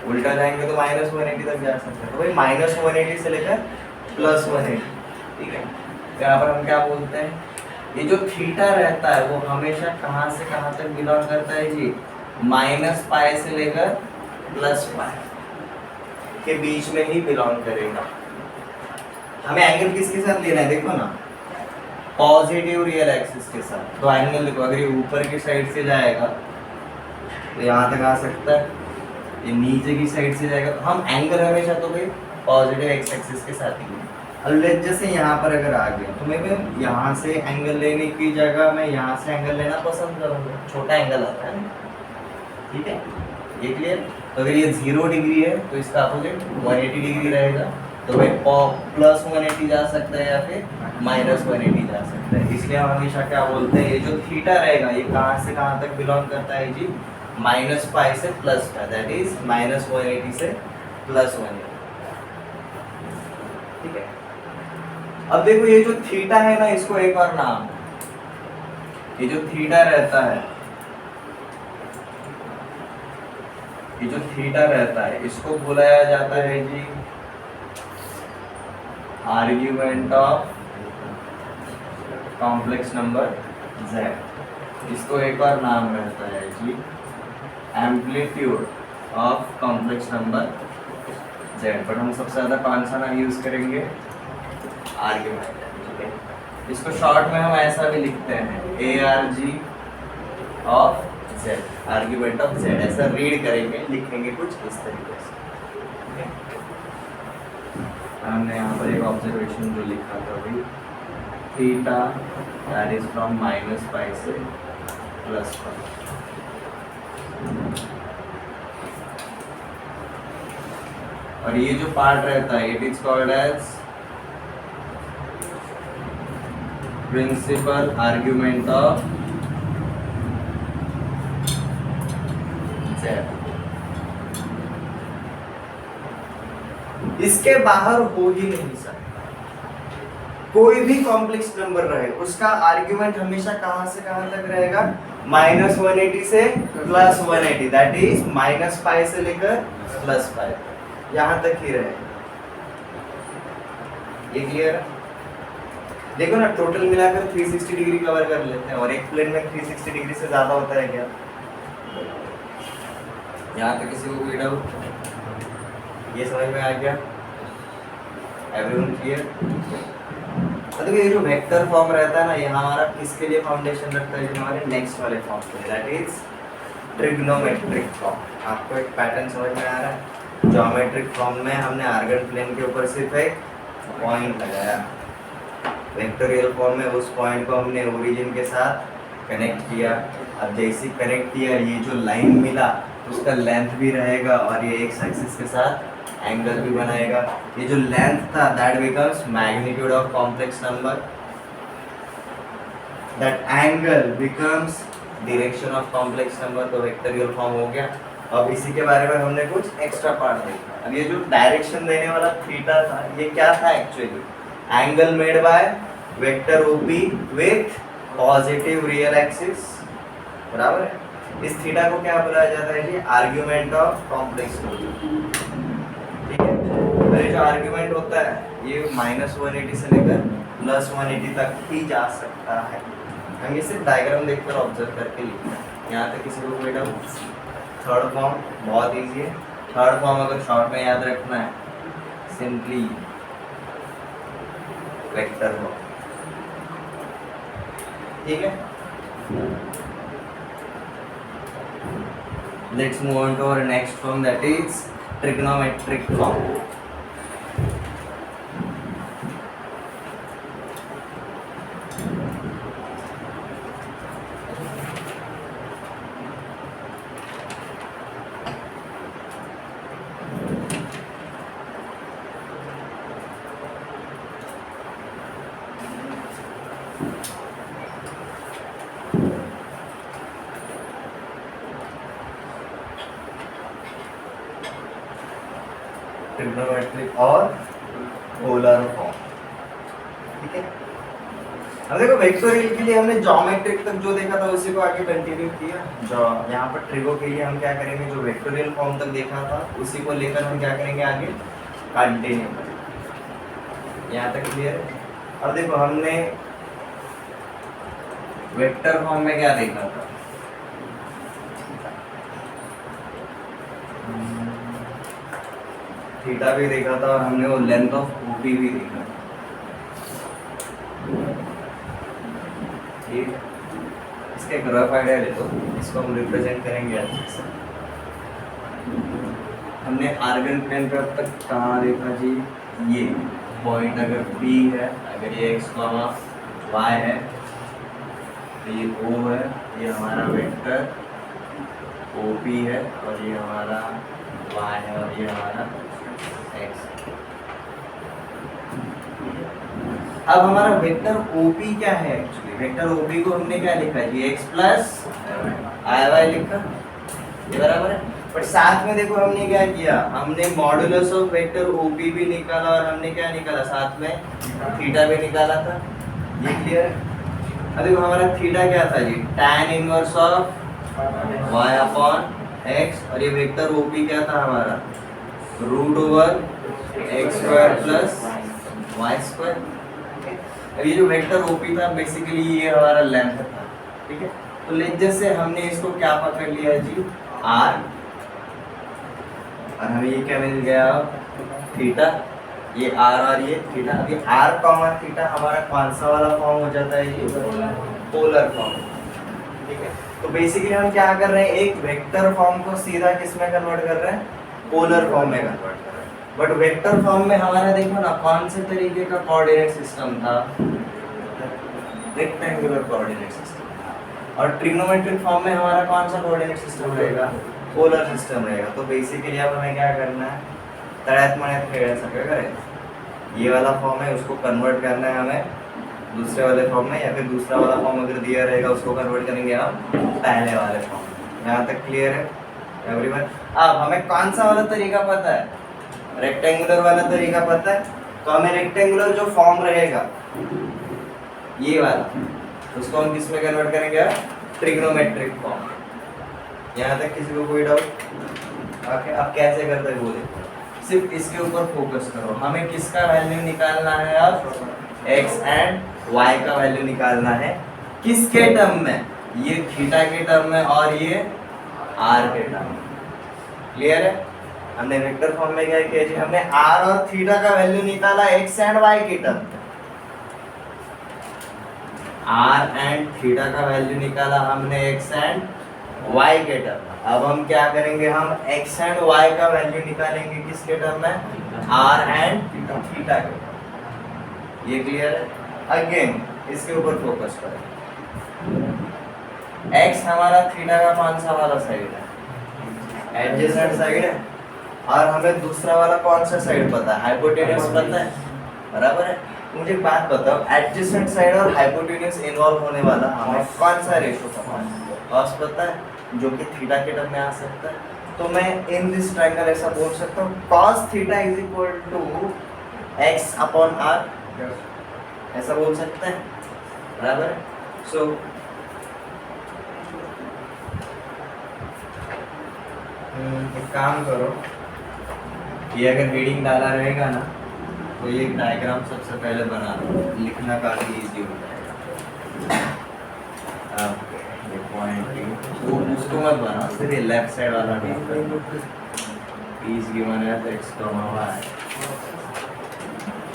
उल्टा जाएंगे तो -180 तक जा सकते हैं। तो भाई -180 से लेकर +180, ठीक है। तो यहाँ पर हम क्या बोलते हैं, ये जो थीटा रहता है वो हमेशा कहाँ से कहाँ तक बिलोंग करता है जी, -π से लेकर +π के बीच में ही बिलोंग करेगा। हमें एंगल किसके साथ लेना है, देखो ना, पॉजिटिव रियल एक्सिस के साथ। तो एंगल देखो, अगर ये ऊपर की साइड से जाएगा तो यहाँ तक आ सकता है, ये नीचे की साइड से जाएगा, तो हम एंगल हमेशा तो भाई पॉजिटिव एक्स एक्सिस के साथ ही लेंगे। अब जैसे यहाँ पर अगर आ गया तो मैं भी यहाँ से एंगल लेने की जगह मैं यहाँ से एंगल लेना पसंद करूँगा, छोटा एंगल आता है ना, ठीक है, ये क्लियर। तो अगर ये 0 डिग्री है तो इसका अपोजिट 180 डिग्री रहेगा, तो भाई +180 जा सकता है या फिर -180 जा सकता है। इसलिए हम हमेशा क्या बोलते हैं, ये जो थीटा रहेगा ये कहाँ से कहाँ तक बिलोंग करता है जी, -π से +π, दैट इज -180 से +180, ठीक है। अब देखो ये जो थीटा है ना, इसको एक और नाम है, ये जो थीटा रहता है, ये जो थीटा रहता है इसको बुलाया जाता है जी argument of complex number z। इसको एक और नाम रहता है जी amplitude of complex number z। But हम सबसे ज़्यादा कौन सा नाम यूज़ करेंगे, आर्ग्यूमेंट, ठीक है। इसको शॉर्ट में हम ऐसा भी लिखते हैं ARG of z, argument of z, ऐसा रीड करेंगे, लिखेंगे कुछ इस तरीके से, ठीक है। हमने यहाँ पर एक ऑब्जर्वेशन जो लिखा था भाई, थीटा दैट इज फ्रॉम -π से +π। और ये जो पार्ट रहता है it is called as principal argument of z। इसके बाहर हो ही नहीं सकता, कोई भी कॉम्प्लेक्स नंबर रहे उसका आर्ग्यूमेंट हमेशा कहां से कहां तक रहेगा, -180 से +180, दैट इज -π से लेकर +π, यहां तक ही रहेगा। ये क्लियर है? देखो ना, टोटल मिलाकर 360 डिग्री कवर कर लेते हैं, और एक प्लेन में 360 डिग्री से ज्यादा होता है क्या? यहाँ तक किसी को कोई डाउट? ये समझ में आ गया? Everyone clear? तो ये जो वेक्टर फॉर्म रहता है ना, ये हमारा किसके लिए फाउंडेशन रखता है, जो हमारे नेक्स्ट वाले फॉर्म के लिए, दैट इज ट्रिग्नोमेट्रिक फॉर्म। आपको एक पैटर्न समझ में आ रहा है? ज्योमेट्रिक फॉर्म में हमने आर्गन प्लेन के ऊपर सिर्फ एक पॉइंट लगाया, वेक्टोरियल फॉर्म में उस पॉइंट को हमने ओरिजिन के साथ कनेक्ट किया। अब जैसे कनेक्ट किया, ये जो लाइन मिला उसका लेंथ भी रहेगा और ये एक्स एक्सिस के साथ एंगल भी बनाएगा। ये जो लेंथ था that becomes magnitude of complex number, that angle becomes direction of complex number. तो वेक्टोरियल फॉर्म हो गया। अब इसी के बारे में हमने कुछ एक्स्ट्रा पार्ट देखा। अब ये जो डायरेक्शन देने वाला थीटा था, ये क्या था actually? Angle made by vector OP with positive real axis, बराबर है। इस थीटा को क्या बुलाया जाता है जी? आर्ग्यूमेंट ऑफ कॉम्प्लेक्स नंबर, ठीक है। अरे जो आर्ग्यूमेंट होता है ये -180 से लेकर +180 तक ही जा सकता है। हम ये सिर्फ डायग्राम देखकर ऑब्जर्व करके लिखते हैं। यहाँ तक किसी को कोई डाउट? थर्ड फॉर्म बहुत ईजी है। थर्ड फॉर्म अगर शॉर्ट में याद रखना है, सिंपली वेक्टर फॉर्म, ठीक है। Let's move on to our next form, that is trigonometric form. Trigonometric और पोलर फॉर्म, ठीक है। अब देखो वेक्टोरियल के लिए हमने ज्योमेट्रिक तक जो देखा था उसी को आगे कंटिन्यू किया। जो यहाँ पर ट्रिगो के लिए हम क्या करेंगे, जो वेक्टोरियल फॉर्म तक देखा था उसी को लेकर हम क्या करेंगे आगे कंटिन्यू करेंगे। यहाँ तक क्लियर है। अब देखो हमने वेक्टर फॉर्म में क्या देखा था, थीटा भी देखा था और हमने वो लेंथ ऑफ ओपी भी देखा था। ठीक है, इसका एक रफ आइडिया ले लो, इसको हम रिप्रेजेंट करेंगे अच्छे से। हमने आर्गन प्लेन पे अब तक कहाँ देखा जी, ये पॉइंट अगर P है, अगर ये x, y है, तो ये O है, ये हमारा वेक्टर OP है, और ये हमारा y है, और ये हमारा x। अब हमारा वेक्टर OP क्या है एक्चुअली, वेक्टर OP को हमने क्या लिखा है जी, x प्लस IY लिखा, ये बराबर है। पर साथ में देखो हमने क्या किया, हमने मॉडुलस ऑफ वेक्टर OP भी निकाला और हमने क्या निकाला साथ में थीटा भी निकाला था। ये क्लियर है। अब देखो हमारा थीटा क्या था जी, tan inverse of y upon x, और ये वेक्टर OP क्या था हमारा, root over x square plus y square. अब ये जो वेक्टर OP था बेसिकली ये हमारा लेंथ था, ठीक है। तो लेट जैसे हमने इसको क्या पकड़ लिया जी, r, और हमें ये क्या मिल गया थीटा, ये r और ये थीटा। अभी r कॉमा थीटा हमारा कौन सा वाला फॉर्म हो जाता है, ये पोलर फॉर्म, ठीक है। तो बेसिकली हम क्या कर रहे हैं, एक वेक्टर फॉर्म को सीधा किस में कन्वर्ट कर रहे हैं, पोलर फॉर्म में कन्वर्ट कर रहे हैं। बट वेक्टर फॉर्म में हमारा देखो ना कौन से तरीके का कोऑर्डिनेट सिस्टम था, रेक्टेंगुलर कोऑर्डिनेट सिस्टम, और ट्रिग्नोमेट्रिक फॉर्म में हमारा कौन सा कोऑर्डिनेट सिस्टम रहेगा, पोलर सिस्टम रहेगा। तो बेसिकली अब हमें क्या करना है, तड़ैत मड़ैत खेल सके करें, ये वाला फॉर्म है उसको कन्वर्ट करना है हमें दूसरे वाले फॉर्म में, या फिर दूसरा वाला फॉर्म अगर दिया रहेगा उसको कन्वर्ट करेंगे हम पहले वाले फॉर्म में। यहाँ तक क्लियर है एवरीवन। अब हमें कौन सा वाला तरीका पता है, रेक्टेंगुलर वाला तरीका पता है, तो हमें रेक्टेंगुलर जो फॉर्म रहेगा ये वाला, उसको हम किस में कन्वर्ट करेंगे, ट्रिग्नोमेट्रिक फॉर्म। यहाँ तक किसी को कोई डाउट? ओके, अब कैसे करते हैं वो देखो, सिर्फ इसके ऊपर फोकस करो। हमें किसका वैल्यू निकालना है, अब x एंड y का वैल्यू निकालना है, किसके टर्म में, ये थीटा के टर्म में और ये r के टर्म में। क्लियर है। हमने वेक्टर फॉर्म में क्या किया जी, हमने r और थीटा का वैल्यू निकाला x एंड y के टर्म में, r एंड थीटा का वैल्यू निकाला हमने x एंड y के टर्म में। अब हम क्या करेंगे, हम x एंड y का वैल्यू निकालेंगे किसके टर्म में, r एंड थीटा के टर्म में। ये क्लियर है। अगेन इसके ऊपर फोकस करें, x हमारा थीटा का कौन सा वाला साइड है, एडजेसेंट साइड है, और हमें दूसरा वाला कौन सा साइड पता है, हाइपोटेन्यूज पता है, बराबर है। मुझे एक बात बताओ, एडजेसेंट साइड और हाइपोटेन्यूज इन्वॉल्व होने वाला हमें कौन सा रेशो पता है, cos पता है, जो कि थीटा के टर्म में आ सकता है। तो मैं इन दिस ट्रायंगल ऐसा बोल सकता हूँ, cos theta is equal to x upon r, ऐसा बोल सकते हैं, बराबर है। सो एक काम करो, ये अगर रीडिंग डाला रहेगा ना तो ये डायग्राम सबसे पहले बना लो, लिखना काफी इजी हो जाएगा। अब ये पॉइंट वो उसको मत बना, सिर्फ ये लेफ्ट साइड वाला इज गिवन है तो x y,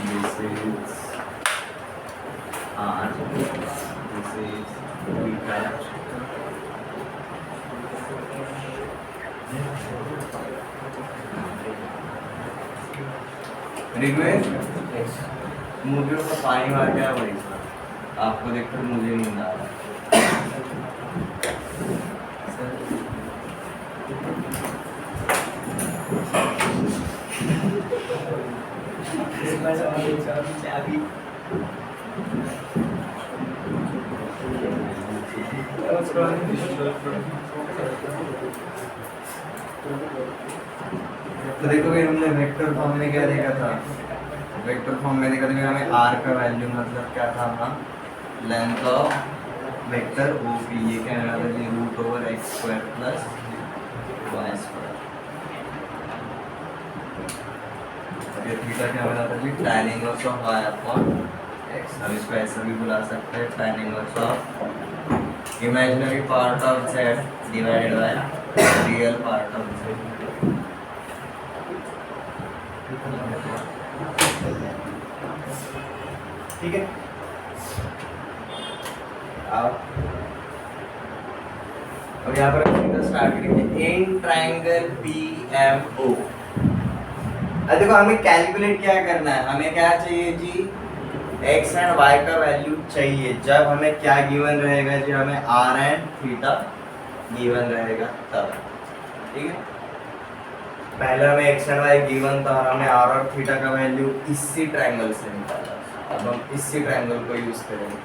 this is r, this is theta, ऋग्वेद मुझे ऊपर पानी मार के आ भाई, आपको देखकर मुझे नींद आ रहा तो देखो भाई हमने वेक्टर फॉर्म में क्या देखा था, वेक्टर फॉर्म में देखा था हमें r का वैल्यू मतलब क्या था, हम length of vector O P, ये क्या है जी, root over x square plus y square. ये थीटा क्या बना था जी, tan inverse of y upon x। हम इसको ऐसा भी बुला सकते हैं, tan inverse of imaginary part of z divided by real part of z। ठीक है, अब यहाँ पर हम स्टार्ट करेंगे इन ट्रायंगल PMO। अब देखो हमें कैलकुलेट क्या करना है, हमें क्या चाहिए जी, x एंड y का वैल्यू चाहिए। जब हमें क्या गिवन रहेगा जी, हमें r एंड थीटा गिवन रहेगा तब। ठीक है, पहले हमें x एंड y गिवन था और हमें r और थीटा का वैल्यू इसी ट्रायंगल से निकाला। अब हम इसी ट्रायंगल को यूज करेंगे।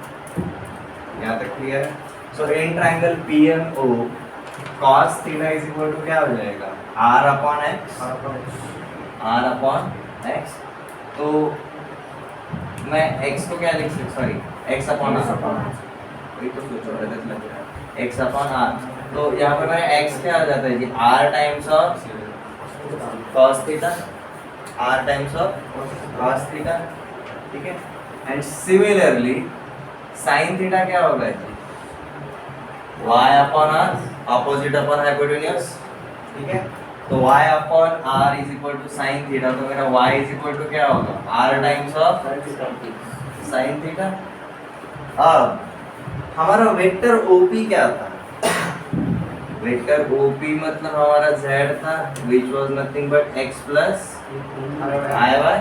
यहाँ तक क्लियर है? So in triangle PMO cos theta is equal to क्या हो जाएगा, r upon x, r upon x। तो मैं x को क्या लिख सकता, सॉरी x अपॉन r, वही तो सोच रहा था, x अपॉन r। तो यहाँ पर मेरा x क्या आ जाता है जी, r times of cos theta, r times of cos theta. ठीक है, एंड सिमिलरली sin थीटा क्या होगा जी, y upon r, opposite upon hypotenuse. ठीक है, तो y upon r is equal to sin theta, तो मेरा y इज इक्वल टू क्या होगा, r times of sin theta. अब हमारा वेक्टर OP क्या था, वेक्टर OP मतलब हमारा z था, which was nothing but x plus iy।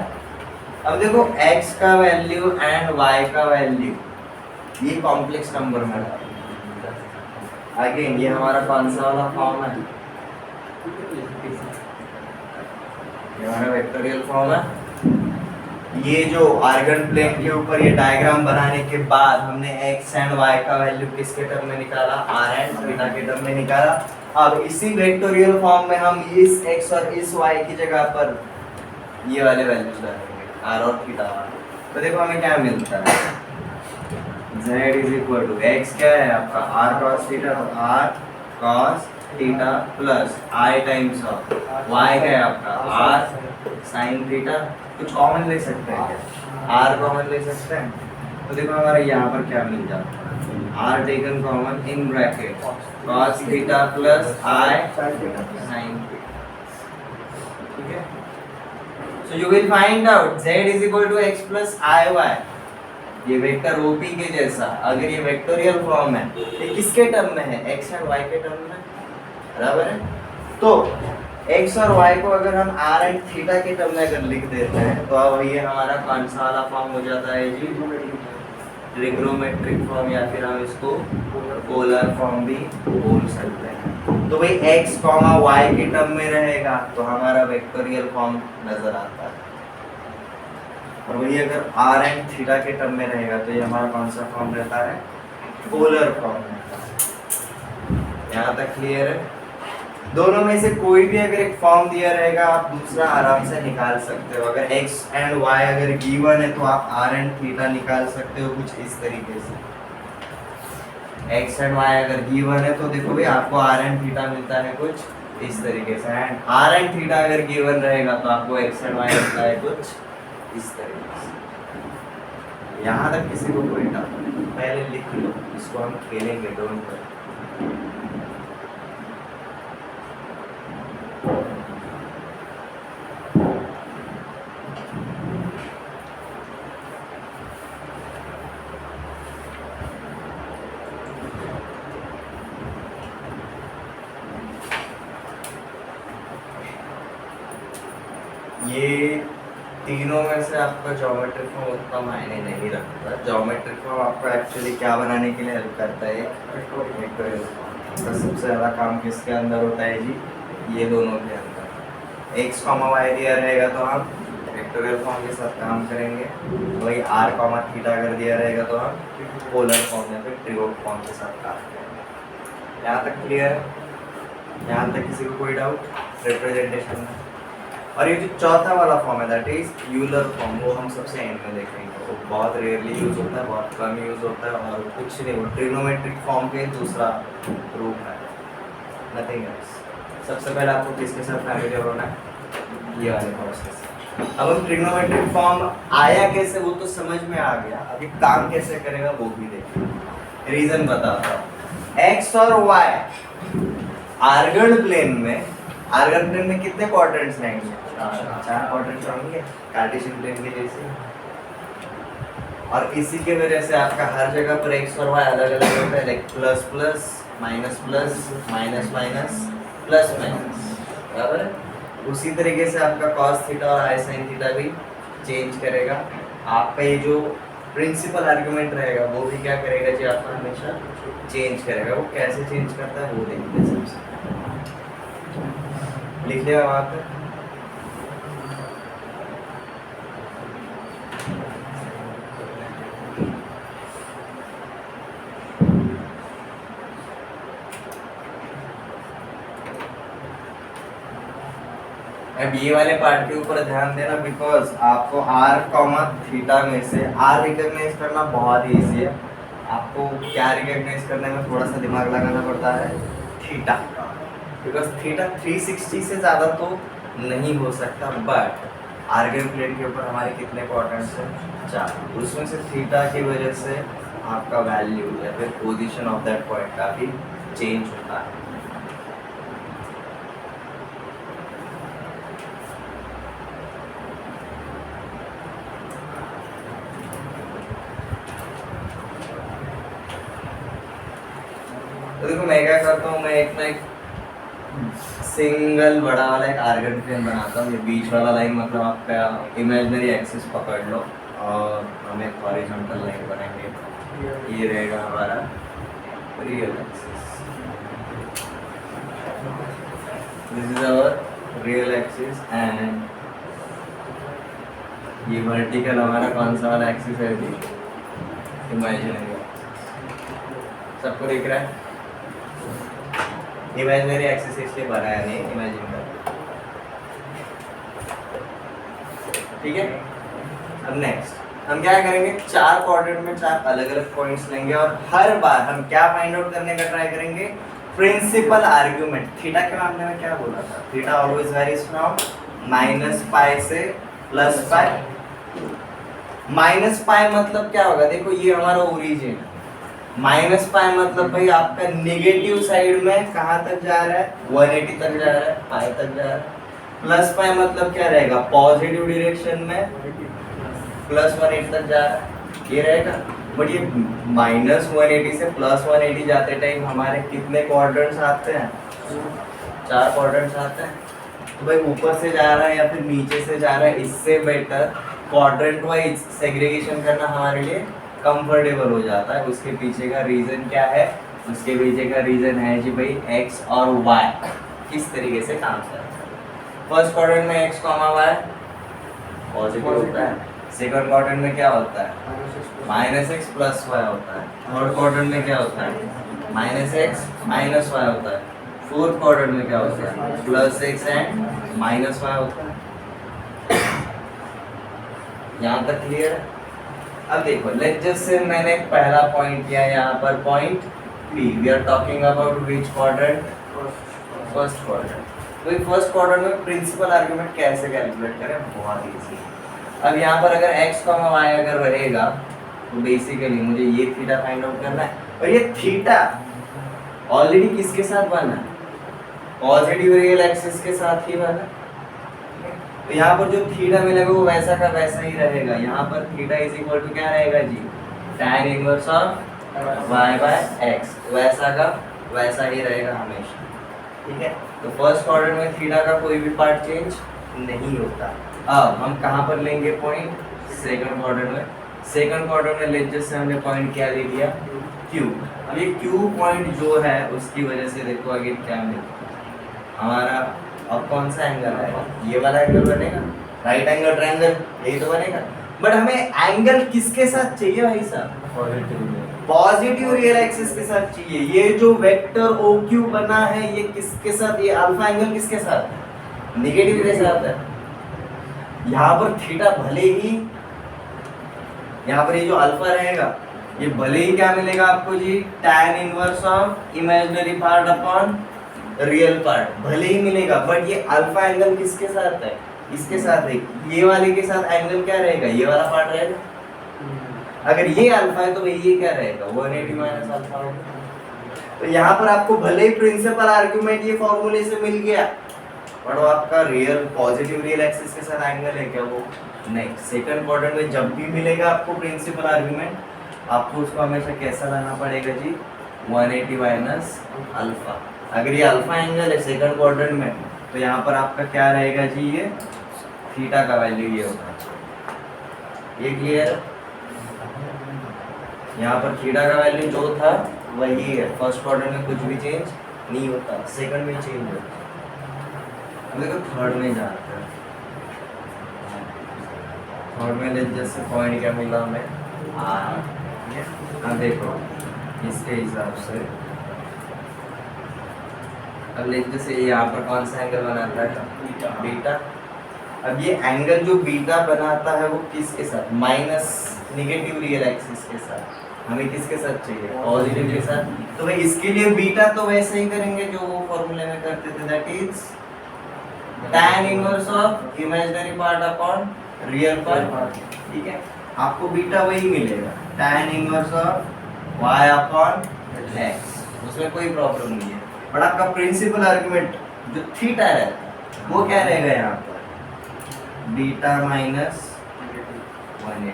अब देखो x का वैल्यू एंड y का वैल्यू ये कॉम्प्लेक्स नंबर में है। अगेन ये हमारा कौन सा वाला फॉर्म है, ये हमारा वेक्टोरियल फॉर्म है। ये जो आर्गन प्लेन के ऊपर ये डायग्राम बनाने के बाद हमने x एंड y का वैल्यू किसके टर्म में निकाला, r एंड थीटा के टर्म में निकाला। अब इसी वेक्टोरियल फॉर्म में हम इस x और इस y की जगह पर ये वाले वैल्यूज डालेंगे, r और थीटा वाले। तो देखो हमें क्या मिलता है, z is equal to x क्या है आपका, r cos थीटा, तो r cos theta plus i times of y क्या है आपका, r sin थीटा। कुछ कॉमन ले सकते हैं क्या, r कॉमन ले सकते हैं। तो देखो हमारा यहाँ पर क्या मिल जाता है, r taken common in bracket cos theta plus i sin theta. ठीक है, so you will find out z is equal to x plus iy। ये वेक्टर OP के जैसा, अगर ये वेक्टोरियल फॉर्म है, ये किसके टर्म में है, x और y के टर्म में, बराबर है। तो x और y को अगर हम r एंड थीटा के टर्म में अगर लिख देते हैं तो अब ये हमारा कौन सा वाला फॉर्म हो जाता है जी, ट्रिग्नोमेट्रिक फॉर्म, या फिर हम इसको पोलर फॉर्म भी बोल सकते हैं। तो भाई x, y के टर्म में रहेगा तो हमारा वेक्टोरियल फॉर्म नजर आता है, और वही अगर r एंड थीटा के टर्म में रहेगा तो ये हमारा कौन सा फॉर्म रहता है, पोलर फॉर्म रहता है। यहाँ तक क्लियर है? दोनों में से कोई भी अगर एक फॉर्म दिया रहेगा आप दूसरा आराम से निकाल सकते हो। अगर x एंड y अगर गिवन है तो आप r एंड थीटा निकाल सकते हो कुछ इस तरीके से। x एंड y अगर गिवन है तो देखो भाई आपको r एंड थीटा मिलता है कुछ इस तरीके से, एंड r एंड थीटा अगर गिवन रहेगा तो आपको x एंड y मिलता है कुछ इस तरीके से। यहाँ तक किसी को कोई डाउट नहीं, पहले लिख लो, इसको हम खेलेंगे, डोंट वरी। ये तीनों में से आपका ज्योमेट्रिक फॉर्म उतना मायने नहीं रखता। ज्योमेट्रिक फॉर्म आपको एक्चुअली क्या बनाने के लिए हेल्प करता है, वेक्टोरियल फॉर्म का सबसे ज़्यादा काम किसके अंदर होता है जी, ये दोनों के अंदर। x, y दिया रहेगा तो हम वेक्टोरियल फॉर्म के साथ काम करेंगे, वही r, थीटा अगर दिया रहेगा तो हम पोलर फॉर्म या फिर ट्रिगोन फॉर्म के साथ काम करेंगे। यहाँ तक क्लियर है? यहाँ तक किसी को कोई डाउट रिप्रेजेंटेशन में? और ये जो चौथा वाला फॉर्म है दैट इज यूलर फॉर्म, वो हम सबसे एंड में देखेंगे। तो बहुत रेयरली यूज होता है, बहुत कम यूज होता है और कुछ नहीं, वो ट्रिग्नोमेट्रिक फॉर्म के दूसरा रूप है, नथिंग एल्स। सबसे पहले आपको किसके साथ फैमिलियर होना है, ये वाले फॉर्म्स के साथ। अब हम ट्रिग्नोमेट्रिक फॉर्म आया कैसे वो तो समझ में आ गया, अभी काम कैसे करेगा वो भी देखिए। रीजन बताता हूँ। एक्स और वाई आर्गन प्लेन में कितने क्वाड्रेंट्स रहेंगे, चार क्वाड्रेंट्स होंगे कार्टेशियन प्लेन के जैसे। और इसी के वजह से आपका हर जगह पर एक्स और वाई अलग अलग होता है, like plus plus minus plus minus minus plus minus, बराबर है। उसी तरीके से आपका cos थीटा और i sin थीटा भी चेंज करेगा। आपका ये जो प्रिंसिपल आर्गुमेंट रहेगा वो भी क्या करेगा जी, आपका हमेशा चेंज करेगा। वो कैसे चेंज करता है वो देखते हैं। सबसे लिख लिया वहाँ पे, अब ये वाले पार्ट के ऊपर ध्यान देना, बिकॉज आपको r कॉमा थीटा में से r रिकॉग्नाइज करना बहुत इजी है। आपको क्या रिकॉग्नाइज करने में थोड़ा सा दिमाग लगाना पड़ता है, थीटा, बिकॉज थीटा 360 से ज़्यादा तो नहीं हो सकता, बट आर्गन प्लेन के ऊपर हमारे कितने क्वाड्रेंट्स हैं, 4। उसमें से थीटा की वजह से आपका वैल्यू या फिर पोजीशन ऑफ दैट पॉइंट काफ़ी चेंज होता है। तो देखो मैं क्या करता हूँ, मैं एक सिंगल बड़ा वाला एक आर्गन प्लेन बनाता हूँ। ये बीच वाला लाइन मतलब आपका इमेजिनरी एक्सिस पकड़ लो और हम एक हॉरिजॉन्टल लाइन बनाएंगे। ये रहेगा हमारा real axis, this is our real axis, and ये वर्टिकल हमारा कौन सा वाला एक्सिस है जी, इमेजिनरी एक्सिस। सबको दिख रहा है? इमेजिनरी एक्सिस इसलिए बनाया नहीं, इमेजिन कर, ठीक है। अब नेक्स्ट हम क्या करेंगे, 4 क्वाड्रेंट में 4 अलग अलग पॉइंट्स लेंगे और हर बार हम क्या फाइंड आउट करने का ट्राई करेंगे, प्रिंसिपल आर्गुमेंट। थीटा के मामले में क्या बोला था, थीटा ऑलवेज वेरीज फ्रॉम -π से +π। -π मतलब क्या होगा, देखो ये हमारा ओरिजिन है, -π मतलब भाई आपका नेगेटिव साइड में कहाँ तक जा रहा है, 180 तक जा रहा है, पाई तक जा रहा है। +π मतलब क्या रहेगा, पॉजिटिव डायरेक्शन में +180 तक जा रहा है, ये रहेगा। बट ये -180 से +180 जाते टाइम हमारे कितने क्वाड्रेंट्स आते हैं, 4 क्वाड्रेंट्स आते हैं। तो भाई ऊपर से जा रहा है या फिर नीचे से जा रहा है, इससे बेटर क्वाड्रेंट वाइज सेग्रीगेशन करना हमारे लिए कंफर्टेबल हो जाता है। उसके पीछे का रीजन क्या है, उसके पीछे का रीजन है जी भाई एक्स और वाई किस तरीके से काम करता है। फर्स्ट क्वाड्रेंट में एक्स कॉमा वाई पॉजिटिव होता है, सेकंड क्वाड्रेंट में क्या होता है, -x + y होता है, थर्ड क्वाड्रेंट में क्या होता है, -x - y होता है, फोर्थ क्वाड्रेंट में क्या होता है, +x एंड -y होता है। यहाँ तक क्लियर है? अब देखो लेट्स जस्ट से मैंने पहला पॉइंट किया यहाँ पर point P, we are talking about which quadrant, first quadrant. तो ये फर्स्ट क्वाड्रेंट में प्रिंसिपल आर्गुमेंट कैसे कैलकुलेट करें, बहुत इजी है। अब यहाँ पर अगर x, y अगर रहेगा तो बेसिकली मुझे ये थीटा फाइंड आउट करना है, और ये थीटा ऑलरेडी किसके साथ बना है, पॉजिटिव रियल एक्सिस के साथ ही बना है। तो यहाँ पर जो थीटा मिलेगा वो वैसा का वैसा ही रहेगा। यहाँ पर थीटा = क्या रहेगा जी, tan इनवर्स ऑफ y/x, वैसा का वैसा ही रहेगा हमेशा, ठीक है। तो फर्स्ट क्वाड्रेंट में थीटा का कोई भी पार्ट चेंज नहीं होता। अब हम कहाँ पर लेंगे पॉइंट, सेकंड क्वाड्रेंट में। सेकंड क्वाड्रेंट में लेट जस्ट से हमने पॉइंट क्या ले लिया, Q। अब ये Q पॉइंट जो है उसकी वजह से देखो अगेन क्या मिलेगा हमारा, अब कौन सा एंगल है, ये वाला एंगल बनेगा, राइट एंगल ट्रायंगल, यही तो बनेगा। बट हमें एंगल किसके साथ चाहिए भाई साहब, पॉजिटिव रियल एक्सिस के साथ चाहिए। ये जो वेक्टर OQ बना है ये किसके साथ, ये अल्फा एंगल किसके साथ है, नेगेटिव के साथ है। यहाँ पर थीटा भले ही यहाँ पर ये जो अल्फा रहेगा ये भले ही क्या मिलेगा आपको जी, tan inverse of imaginary part upon real part भले ही मिलेगा, बट ये अल्फा एंगल किसके साथ है, इसके साथ है। ये वाले के साथ एंगल क्या रहेगा, ये वाला पार्ट रहेगा। अगर ये अल्फा है तो भाई ये क्या रहेगा, 180 माइनस अल्फा होगा। तो यहाँ पर आपको भले ही प्रिंसिपल आर्गुमेंट ये फॉर्मूले से मिल गया, पर वो आपका रियल पॉजिटिव रियल एक्सिस के साथ एंगल है क्या, वो नहीं। सेकंड क्वाड्रेंट में जब भी मिलेगा आपको प्रिंसिपल आर्गुमेंट, आपको उसको हमेशा कैसा लाना पड़ेगा जी, 180 माइनस अल्फा। अगर ये अल्फा एंगल है सेकंड क्वाड्रेंट में, तो यहाँ पर आपका क्या रहेगा जी, ये थीटा का वैल्यू ये होगा। ये क्लियर है? यहाँ पर थीटा का वैल्यू जो था वही है। फर्स्ट क्वाड्रेंट में कुछ भी चेंज नहीं होता, सेकंड में चेंज होता है। अब देखो थर्ड में जाते हैं। थर्ड में जैसे पॉइंट क्या मिला हमें, हाँ देखो इसके हिसाब से अब जैसे यहाँ पर कौन सा एंगल बनाता है, बीटा। अब ये एंगल जो बीटा बनाता है वो किसके साथ, माइनस नेगेटिव रियल एक्सिस के साथ। हमें किसके साथ चाहिए, पॉजिटिव के साथ। तो भाई इसके लिए बीटा तो वैसे ही करेंगे जो वो फॉर्मूले में करते थे, that is tan inverse of imaginary part upon real part. ठीक है, आपको बीटा वही मिलेगा, tan inverse of y upon x, उसमें कोई प्रॉब्लम नहीं है। बट आपका प्रिंसिपल आर्गुमेंट जो थीटा है वो क्या रहेगा यहाँ पर, बीटा माइनस 180।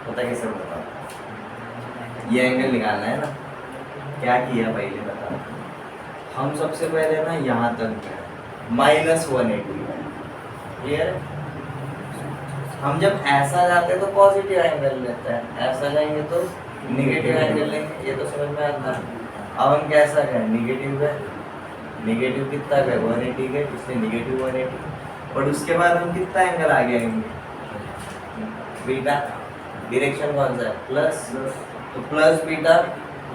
पता कैसे बता, ये एंगल निकालना है ना, क्या किया पहले बता। हम सबसे पहले ना यहाँ तक गए माइनस 180, क्लियर। हम जब ऐसा जाते हैं तो पॉजिटिव एंगल लेते हैं, ऐसा जाएंगे तो नेगेटिव एंगल लेंगे, ये तो समझ में आता है। अब हम कैसा गए, नेगेटिव है, नेगेटिव कितना गए 180 गए, इसलिए नेगेटिव 180। और उसके बाद हम कितना एंगल आगे आएंगे, बीटा, डायरेक्शन कौन सा है, प्लस, तो plus beta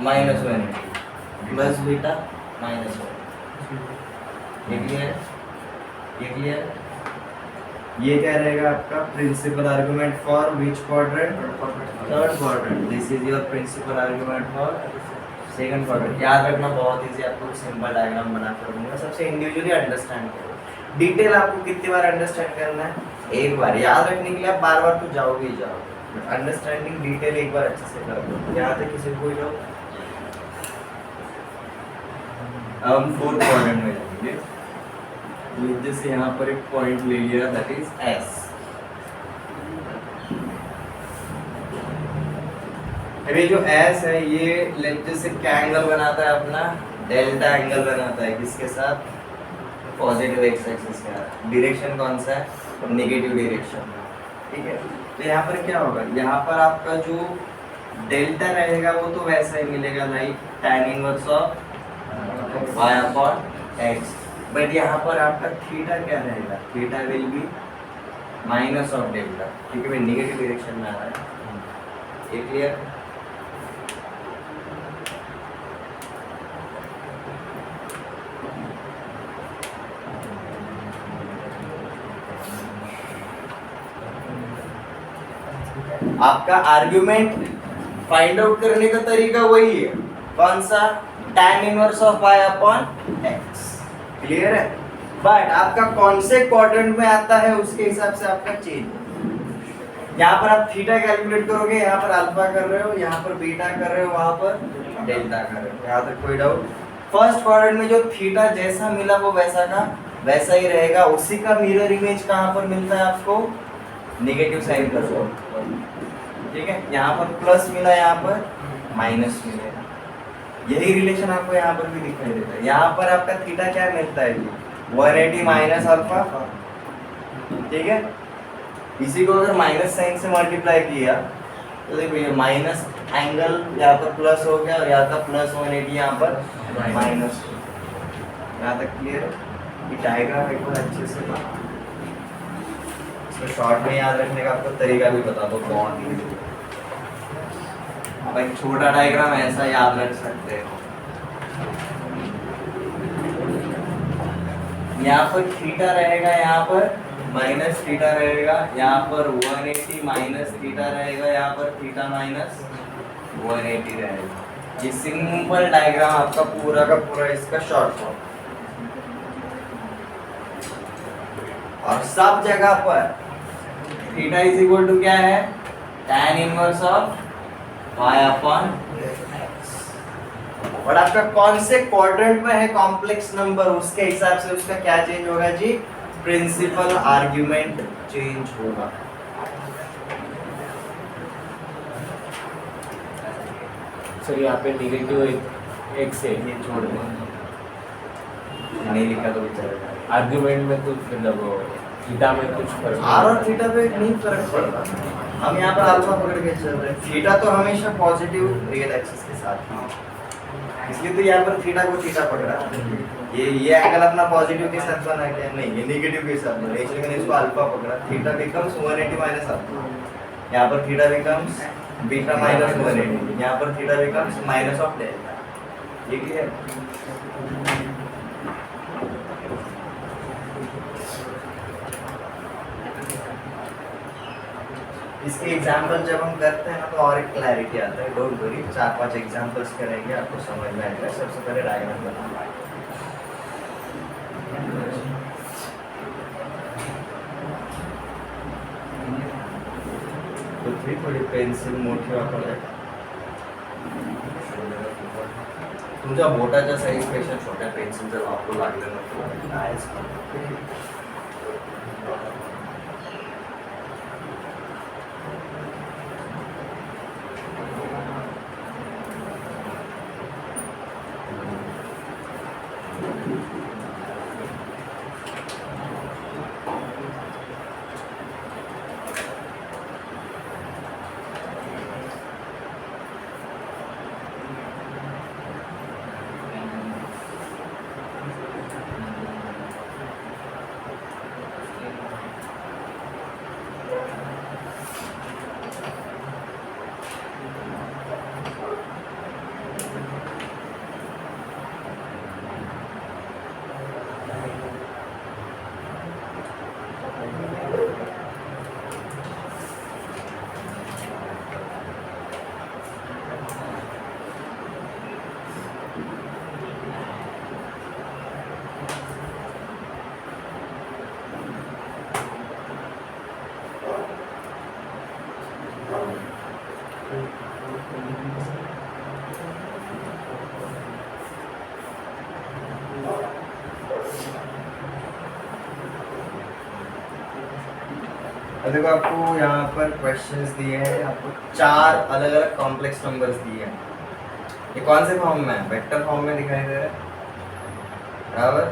minus 180, plus beta minus 180। ये क्लियर, ये क्लियर। ये क्या रहेगा आपका principal argument for which quadrant, third quadrant. This is your principal argument for second quadrant. याद रखना, बहुत इजी, आपको सिंपल डायग्राम बना कर दूंगा, सबसे इंडिविजुअली अंडरस्टैंड करो। डिटेल आपको कितनी बार अंडरस्टैंड करना है, एक बार। याद रखने के लिए आप बार बार तो जाओगे ही जाओगे, अंडरस्टैंडिंग डिटेल एक बार अच्छे से कर दो। यहाँ तक किसी को जाओ। अब हम फोर्थ क्वाड्रेंट में जाएंगे। जैसे यहाँ पर एक पॉइंट ले लिया, दैट इज एस। अभी जो एस है ये जैसे क्या एंगल बनाता है अपना, डेल्टा एंगल बनाता है, किसके साथ, पॉजिटिव एक्स एक्सिस के साथ। डायरेक्शन कौन सा है, नेगेटिव डायरेक्शन। ठीक है, तो यहाँ पर क्या होगा, यहाँ पर आपका जो डेल्टा रहेगा वो तो वैसा ही मिलेगा, like tan inverse of y upon x। But यहाँ पर आपका थीटा क्या रहेगा, theta will be minus of delta, क्योंकि भाई नेगेटिव डायरेक्शन में आ रहा है। ये क्लियर। आपका आर्गुमेंट फाइंड आउट करने का तरीका वही है, कौन सा, tan inverse of y upon x। Clear है। बट आपका कौन से क्वाड्रेंट में आता है उसके हिसाब से आपका चेंज। यहाँ पर आप थीटा कैलकुलेट करोगे, यहाँ पर अल्फा कर रहे हो, यहाँ पर बीटा कर रहे हो, वहां पर डेल्टा कर रहे हो। यहाँ तक कोई डाउट। फर्स्ट क्वाड्रेंट में जो थीटा जैसा मिला वो वैसा का वैसा ही रहेगा। उसी का मिरर इमेज कहाँ पर मिलता है आपको, नेगेटिव साइन पर। ठीक है, यहाँ पर प्लस मिला, यहाँ पर माइनस मिलेगा। यही रिलेशन आपको यहाँ पर भी दिखाई देता है। यहाँ पर आपका थीटा क्या मिलता है जी, 180 माइनस अल्फा। ठीक है, इसी को अगर माइनस साइन से मल्टीप्लाई किया तो देखो ये माइनस एंगल यहाँ पर प्लस हो गया, और यहाँ का प्लस 180 यहाँ पर माइनस। यहाँ तक क्लियर है। ये डायग्राम एक बार अच्छे से इसको शॉर्ट में याद रखने का आपको तरीका भी बता दो कौन। आप एक छोटा डायग्राम ऐसा याद रख सकते हो। यहाँ पर थीटा रहेगा, यहाँ पर माइनस थीटा रहेगा, यहाँ पर 180 माइनस थीटा रहेगा, यहाँ पर थीटा माइनस 180 रहेगा। ये सिंपल डायग्राम आपका पूरा का पूरा इसका शॉर्ट फॉर्म। और सब जगह पर थीटा इज इक्वल टू क्या है, tan inverse of y upon x। और आपका कौन से क्वाड्रेंट में है कॉम्प्लेक्स नंबर, उसके हिसाब से उसका क्या चेंज होगा जी, प्रिंसिपल आर्ग्यूमेंट चेंज होगा। सर यहाँ पे नेगेटिव एक्स है, ये छोड़ दो, नहीं लिखा तो चलेगा। आर्ग्यूमेंट में कुछ मतलब थीटा में कुछ फर्क आर और थीटा पे नहीं फर्क पड़ता, हम यहाँ पर अल्फा पकड़ के चल रहे हैं। थीटा तो हमेशा पॉजिटिव रियल एक्सिस के साथ है, इसलिए तो यहाँ पर थीटा को थीटा पकड़ा। ये एंगल अपना पॉजिटिव के साथ बना क्या, नहीं ये नेगेटिव के साथ बना, इसलिए मैंने इसको अल्फा पकड़ा। थीटा बिकम्स 180 माइनस अल्फा, यहाँ पर थीटा बिकम्स बीटा माइनस 180, यहाँ पर theta becomes minus of delta. ये क्लियर? इसके एग्जाम्पल जब हम करते हैं ना तो और एक क्लैरिटी आता है। डोंट वरी, 4-5 एग्जाम्पल्स करेंगे आपको समझ में आएगा। सबसे पहले डायग्राम बनाना, थोडी पेन्सिल मोठी वापरायची, तुमच्या बोटाच्या साईज पेक्षा छोट्या पेन्सिल जर वापरू लागले ना तर कायच नाही। देखो आपको यहाँ पर क्वेश्चंस दिए हैं, आपको 4 अलग अलग कॉम्प्लेक्स नंबर्स दिए हैं। ये कौन से फॉर्म में है, वेक्टर फॉर्म में दिखाई दे रहा है, बराबर,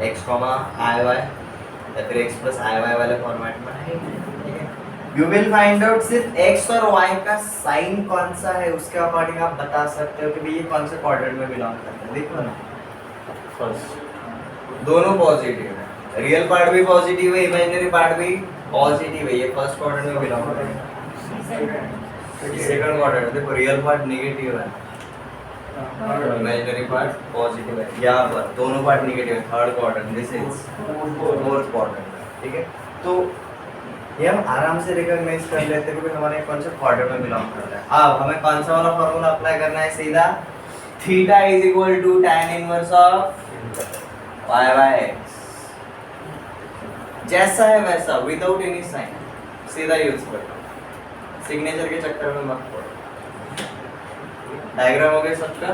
x आई वाई या फिर x प्लस आई वाई वाले फॉर्मेट में है। ठीक है, यू विल फाइंड आउट सिर्फ x और y का साइन कौन सा है, उसके अकॉर्डिंग आप बता सकते हो कि भाई ये कौन से क्वाड्रेंट में बिलोंग करता है। देखो ना, फर्स्ट दोनों पॉजिटिव है, रियल पार्ट भी पॉजिटिव है, इमेजिनरी पार्ट भी पॉजिटिव है। ये फर्स्ट क्वाड्रेंट में बिलोंग करता है। सेकंड क्वाड्रेंट देखो, रियल पार्ट नेगेटिव है, इमेजिनरी पार्ट पॉजिटिव है। यहाँ पर दोनों पार्ट नेगेटिव है। Third quadrant, this is fourth quadrant. ठीक है, तो ये हम आराम से रिकॉग्नाइज कर लेते हैं कि हमारे कौन से क्वाड्रेंट में बिलोंग करता है। अब हमें कौन सा वाला फॉर्मूला अप्लाई करना है, सीधा theta is equal to tan inverse of y by x। जैसा है वैसा, विदाउट एनी साइन, सीधा यूज करो, सिग्नेचर के चक्कर में मत पड़ो। डायग्राम हो गया सबका?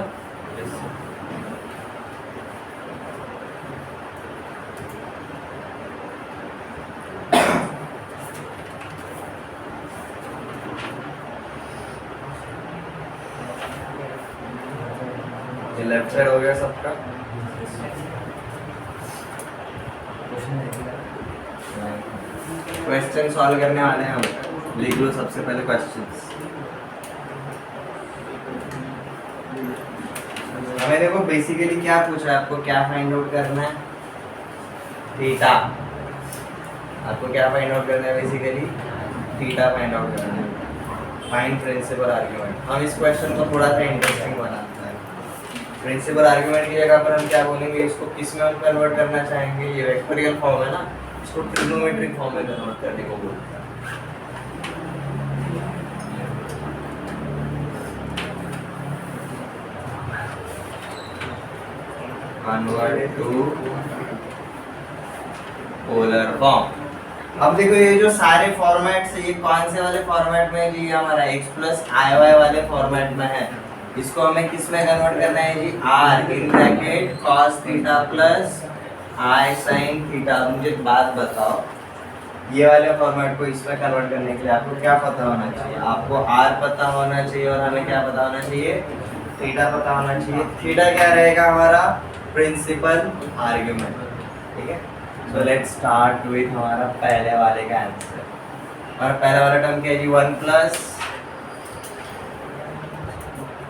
ये लेफ्ट साइड हो गया सबका। क्वेश्चन सॉल्व करने वाले हैं हम। लिख लो सबसे पहले क्वेश्चंस। हमें देखो बेसिकली क्या पूछा है, आपको क्या फाइंड आउट करना है, थीटा। आपको क्या फाइंड आउट करना है, बेसिकली थीटा फाइंड आउट करना है। Find principal argument. हम इस क्वेश्चन को थोड़ा सा इंटरेस्टिंग बनाते हैं। प्रिंसिपल आर्गुमेंट की जगह पर हम क्या बोलेंगे, इसको किस में हम कन्वर्ट करना चाहेंगे, ये वेक्टोरियल फॉर्म है ना, इसको ट्रिग्नोमेट्रिक फॉर्म में कन्वर्ट करने को बोलते हैं। Convert to polar form. अब देखो ये जो सारे फॉर्मेट्स ये कौन से वाले फॉर्मेट में है जी, हमारा x प्लस आई वाई वाले फॉर्मेट में है। इसको हमें किस में कन्वर्ट करना है जी, r in bracket cos theta plus i sin theta. मुझे एक बात बताओ, ये वाले फॉर्मेट को इसमें कन्वर्ट करने के लिए आपको क्या पता होना चाहिए? आपको r पता होना चाहिए और हमें क्या पता होना चाहिए, थीटा पता होना चाहिए। थीटा क्या रहेगा हमारा, प्रिंसिपल आर्गुमेंट। ठीक है, सो लेट्स स्टार्ट विथ हमारा पहले वाले का आंसर। हमारा पहला वाला टर्म क्या है जी, 1 प्लस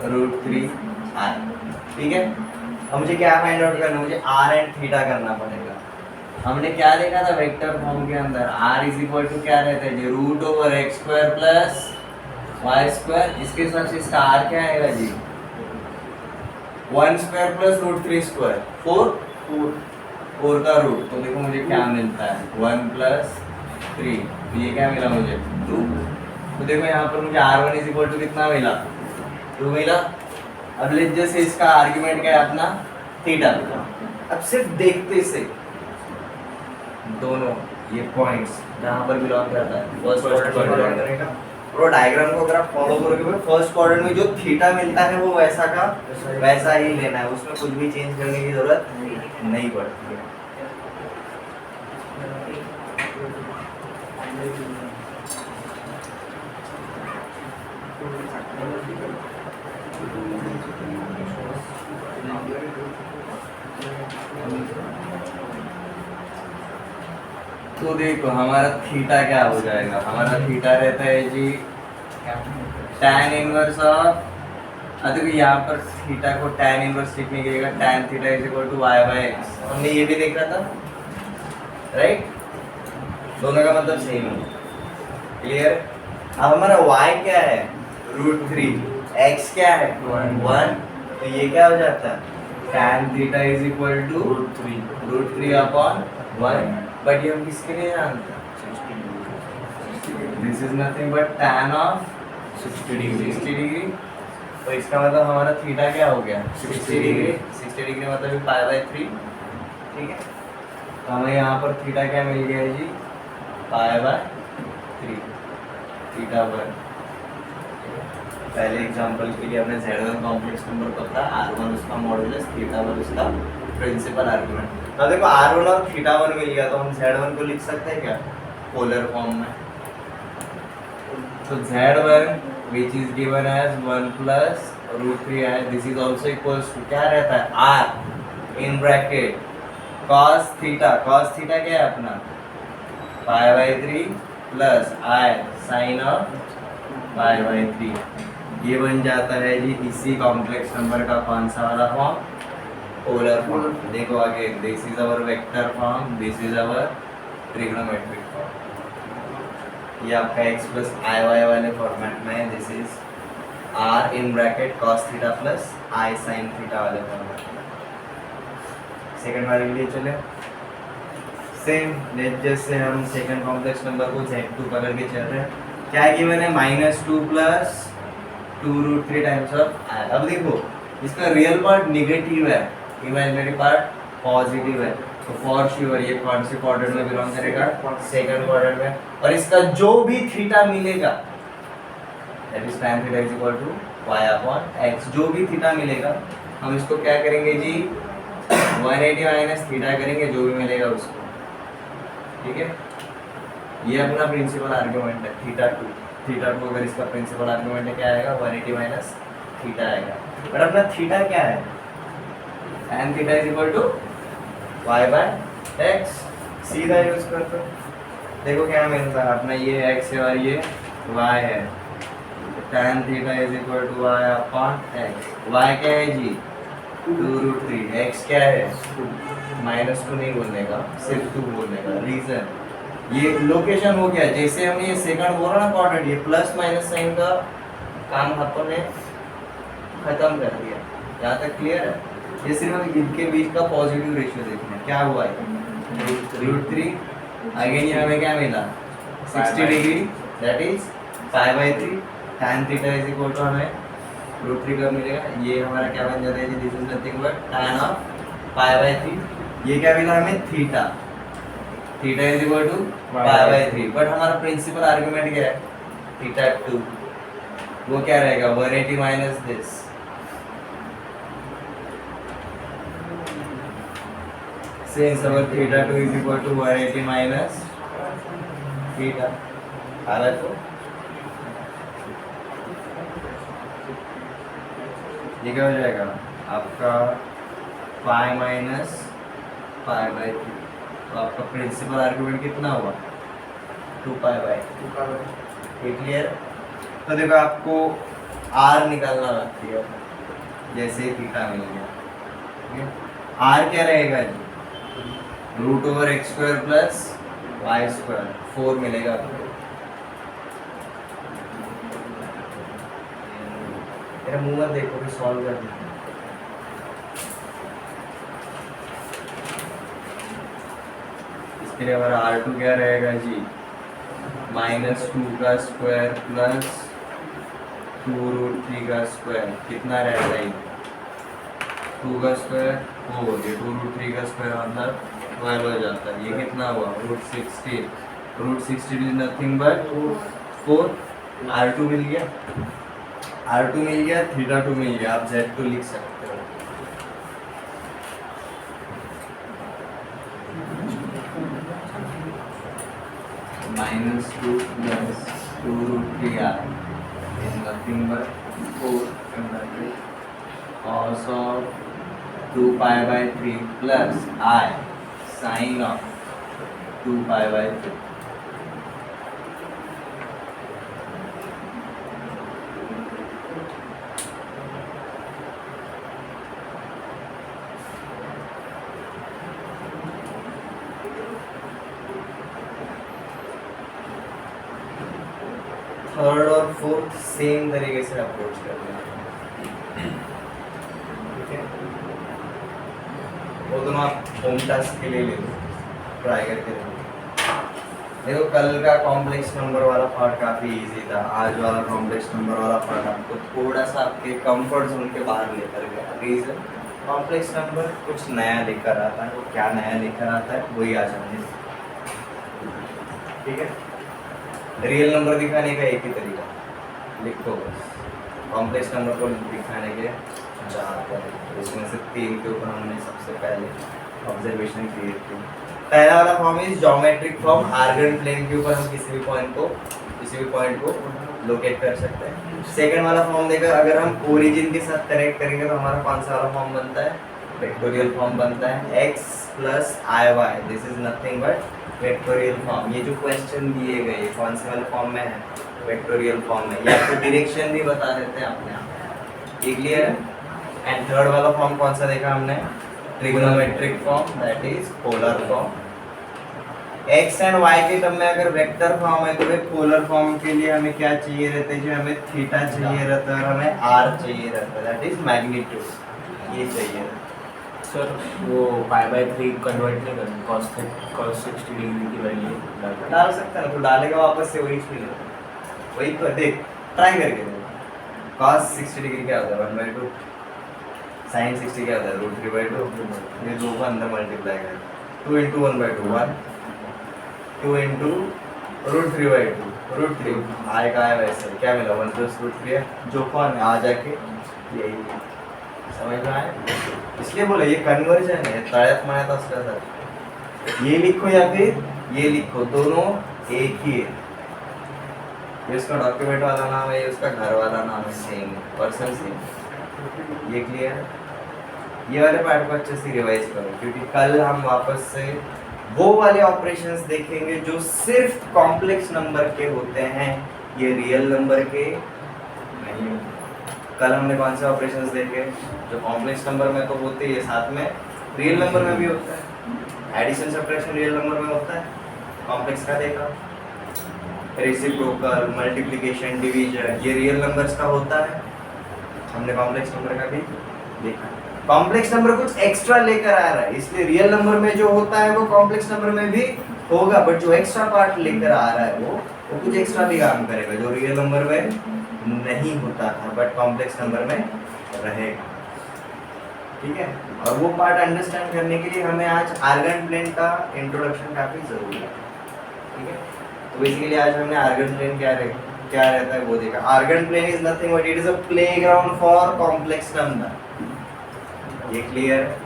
√3i। ठीक है, अब मुझे क्या फाइंड आउट करना है, मुझे r एंड थीटा करना पड़ेगा। हमने क्या देखा था वेक्टर फॉर्म के अंदर, r इज इक्वल टू क्या रहता है जी, √x² प्लस y²। इसके हिसाब से इसका r क्या आएगा जी, 1² प्लस √3², 4 का रूट। तो देखो मुझे क्या मिलता है, 1 प्लस 3, तो ये क्या मिला मुझे, 2। तो देखो यहाँ पर मुझे r1 इज इक्वल टू कितना मिला, 2 मिला। अब लेट जैसे इसका आर्ग्यूमेंट क्या है अपना, थीटा। अब सिर्फ देखते से दोनों ये पॉइंट्स जहाँ पर बिलोंग करता है फर्स्ट क्वाड्रेंट करेगा। और डायग्राम को अगर आप फॉलो करोगे फर्स्ट क्वाड्रेंट में जो थीटा मिलता है वो वैसा का वैसा ही लेना है, उसमें कुछ भी चेंज करने की जरूरत नहीं पड़ती है। तो देखो हमारा थीटा क्या हो जाएगा, हमारा थीटा रहता है जी tan इनवर्स ऑफ, देखो यहाँ पर थीटा को tan इनवर्स लिखने के लिए tan theta is equal to y by x। हमने ये भी देखा था, राइट? दोनों का मतलब सेम है, क्लियर? अब हमारा y क्या है, √3, x क्या है 1, तो ये क्या हो जाता है, tan theta is equal to √3 upon 1। But ये हम किसके लिए जानते हैं, this is nothing but tan of 60 degree. तो इसका मतलब हमारा थीटा क्या हो गया, 60 डिग्री। 60 डिग्री मतलब π/3। ठीक है, तो हमें यहाँ पर थीटा क्या मिल गया है जी, π/3 थीटा 1। पहले एग्जांपल के लिए अपने Z1 कॉम्प्लेक्स नंबर पता, R1 उसका मॉडुलस, थीटा 1 उसका प्रिंसिपल आर्गुमेंट। तो देखो R1 और थीटा 1 मिल गया, तो हम Z1 को लिख सकते हैं क्या, पोलर फॉर्म में। तो Z1 which is given as 1 plus √3i, this is also equals to क्या रहता है, R in bracket cos theta. cos theta क्या है अपना, π/3 प्लस i sin ऑफ π/3। ये बन जाता है जी इसी कॉम्प्लेक्स नंबर का कौन सा वाला फॉर्म, पोलर फॉर्म। देखो आगे, this is our vector form, this is our trigonometric form. ये आपका x प्लस आई वाई वाले फॉर्मेट में है, दिस is r in bracket cos theta plus i sin theta वाले फॉर्मेट में। सेकंड वाले के लिए चले सेम, लेट जैसे हम सेकंड कॉम्प्लेक्स नंबर को Z2 पकड़ के चल रहे हैं। क्या गिवन है, -2 प्लस 2√3 टाइम्स ऑफ i। अब देखो इसका रियल पार्ट निगेटिव है, इमेजिनरी पार्ट पॉजिटिव है, तो फॉर श्योर ये कौन से क्वाड्रेंट में बिलोंग करेगा, सेकंड क्वाड्रेंट में। और इसका जो भी थीटा मिलेगा that is tan theta is equal to y upon x, जो भी थीटा मिलेगा हम इसको क्या करेंगे जी, 180 माइनस थीटा करेंगे, जो भी मिलेगा उसको। ठीक है, ये अपना प्रिंसिपल आर्गुमेंट है थीटा 2। थीटा 2 अगर इसका प्रिंसिपल आर्गुमेंट है क्या आएगा, 180 माइनस थीटा आएगा। बट अपना थीटा क्या है, tan theta is equal to y by x, सीधा यूज करते हो। देखो क्या मिलता है अपना, ये x है और ये y है, तो tan theta is equal to y upon x। y क्या है जी, 2√3, x क्या है, -2 नहीं बोलने का, सिर्फ 2 बोलने का। रीजन ये लोकेशन हो गया, जैसे हमने ये सेकंड बोला ना क्वाड्रेंट, ये प्लस माइनस साइन का काम अपने खत्म कर दिया। यहाँ तक क्लियर है? ये सिर्फ इनके बीच का पॉजिटिव रेशियो देखना है, क्या हुआ है, √3 अगेन ये हमें क्या मिला 60 degree that is pi by 3 tan theta is equal to हमें √3 कब मिलेगा, ये हमारा क्या बन जाता है जी, this is nothing but tan of pi by 3। ये क्या मिला हमें theta, theta is equal to pi by 3, but हमारा प्रिंसिपल आर्गुमेंट क्या है थीटा 2, वो क्या रहेगा 180 minus this, since our theta 2 is equal to 180 minus theta, आ रहा है तो ये क्या हो जाएगा आपका पाई माइनस पाई बाई 3, तो आपका प्रिंसिपल आर्गुमेंट कितना हुआ 2 पाई बाई, ये क्लियर। तो देखो आपको r निकालना बाकी है, जैसे थीटा मिल गया, r क्या रहेगा जी √x² प्लस y², 4 मिलेगा आपको। मेरा मुंह मत देखो, फिर सॉल्व कर दो। इसके लिए हमारा R2 क्या रहेगा जी -2 का स्क्वायर प्लस 2√3 का स्क्वायर, कितना रहेगा ये 2 का स्क्वायर 4, ये 2√3 का स्क्वायर मतलब 12 हो जाता है, ये कितना हुआ √16, √16 इज नथिंग बट 4, R2 मिल गया, R2 मिल गया, थीटा 2 मिल गया, आप Z2 लिख सकते हो। -2 plus 2√3r is nothing but 4 cos of 2 pi by 3 plus I sin of 2 pi by 3. Third और फोर्थ सेम तरीके से अप्रोच करना है, ठीक है। वो दोनों आप होम टास्क के लिए ले लो, ट्राई करके देखो। देखो कल का कॉम्प्लेक्स नंबर वाला पार्ट काफ़ी इजी था, आज वाला कॉम्प्लेक्स नंबर वाला पार्ट आपको थोड़ा सा आपके कंफर्ट जोन के बाहर लेकर गया। रीज़न कॉम्प्लेक्स नंबर कुछ नया लेकर आता है, वो क्या नया लेकर आता है वही आज हम ठीक है। रियल नंबर दिखाने का एक ही तरीका, लिखो बस कॉम्प्लेक्स नंबर को दिखाने के 4 तरीके, इसमें से 3 के ऊपर हमने सबसे पहले ऑब्जर्वेशन क्रिएट की। पहला वाला form is geometric form, Argand plane के ऊपर हम किसी भी पॉइंट को लोकेट कर सकते हैं। सेकंड वाला फॉर्म देखकर अगर हम ओरिजिन के साथ कनेक्ट करेंगे तो हमारा कौन सा वाला फॉर्म बनता है, वेक्टोरियल फॉर्म बनता है, x plus IY, this is nothing but vectorial form. ये जो क्वेश्चन दिए गए कौन से वाले फॉर्म में है, वेक्टोरियल फॉर्म में, या तो डायरेक्शन भी बता देते हैं अपने आप, ये क्लियर है। एंड थर्ड वाला फॉर्म कौन सा देखा हमने, trigonometric form, that is polar form. x and y के टर्म में अगर वेक्टर फॉर्म है तो वे पोलर फॉर्म के लिए हमें क्या चाहिए रहता है, जो हमें थीटा चाहिए रहता है और हमें r चाहिए रहता है, दैट इज मैग्नीट्यूड, ये चाहिए रहता है। सर वो π/3 कन्वर्ट नहीं करना, cos 60 डिग्री की वैल्यू डाल सकता है, तो डालेगा वापस से वही चीज, वही तो देख ट्राई करके देख। cos 60 डिग्री क्या होता है 1/2, sin 60 क्या होता है √3/2, ये दो को अंदर मल्टीप्लाई कर 2 × 1/2 1, 2 × √3/2 √3 आएगा वैसे क्या मिला 1 + √3 है, जो कौन है आ जाके यही समझ में आया। इसलिए बोले ये कन्वर्जन है, तळ्यात मळ्यात असल्यासारखं। ये लिखो या फिर ये लिखो, दोनों एक ही है। ये उसका डॉक्यूमेंट वाला नाम है, ये उसका घर वाला नाम है, सेम पर्सन सेम। ये क्लियर है। ये वाले पार्ट को अच्छे से रिवाइज करो, क्योंकि कल हम वापस से वो वाले ऑपरेशंस देखेंगे जो सिर्फ कॉम्प्लेक्स नंबर के होते हैं, ये रियल नंबर के नहीं होते। कल हमने कौन से ऑपरेशंस देखे जो कॉम्प्लेक्स नंबर में तो होते ही है, साथ में रियल नंबर में भी होता है। एडिशन सब्ट्रैक्शन रियल नंबर में होता है, कॉम्प्लेक्स का देखा। रेसिप्रोकल, मल्टीप्लिकेशन, डिवीजन, ये रियल नंबर्स का होता है, हमने कॉम्प्लेक्स नंबर का भी देखा। कॉम्प्लेक्स नंबर कुछ एक्स्ट्रा लेकर आ रहा है, इसलिए रियल नंबर में जो होता है वो कॉम्प्लेक्स नंबर में भी होगा, बट जो एक्स्ट्रा पार्ट लेकर आ रहा है वो कुछ एक्स्ट्रा भी काम करेगा जो रियल नंबर में नहीं होता था बट कॉम्प्लेक्स नंबर में रहेगा। ठीक है, और वो पार्ट अंडरस्टैंड करने के लिए हमें आज आर्गन प्लेन का इंट्रोडक्शन काफी जरूरी है। ठीक है, तो बेसिकली आज हमने आर्गन प्लेन क्या रहता है वो देखा। Argand plane is nothing but it is a playground for complex number. ये क्लियर है?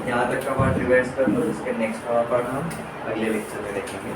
यहाँ तक का पार्ट रिवाइज कर लो, इसके नेक्स्ट वाला पार्ट हम अगले लेक्चर में देखेंगे।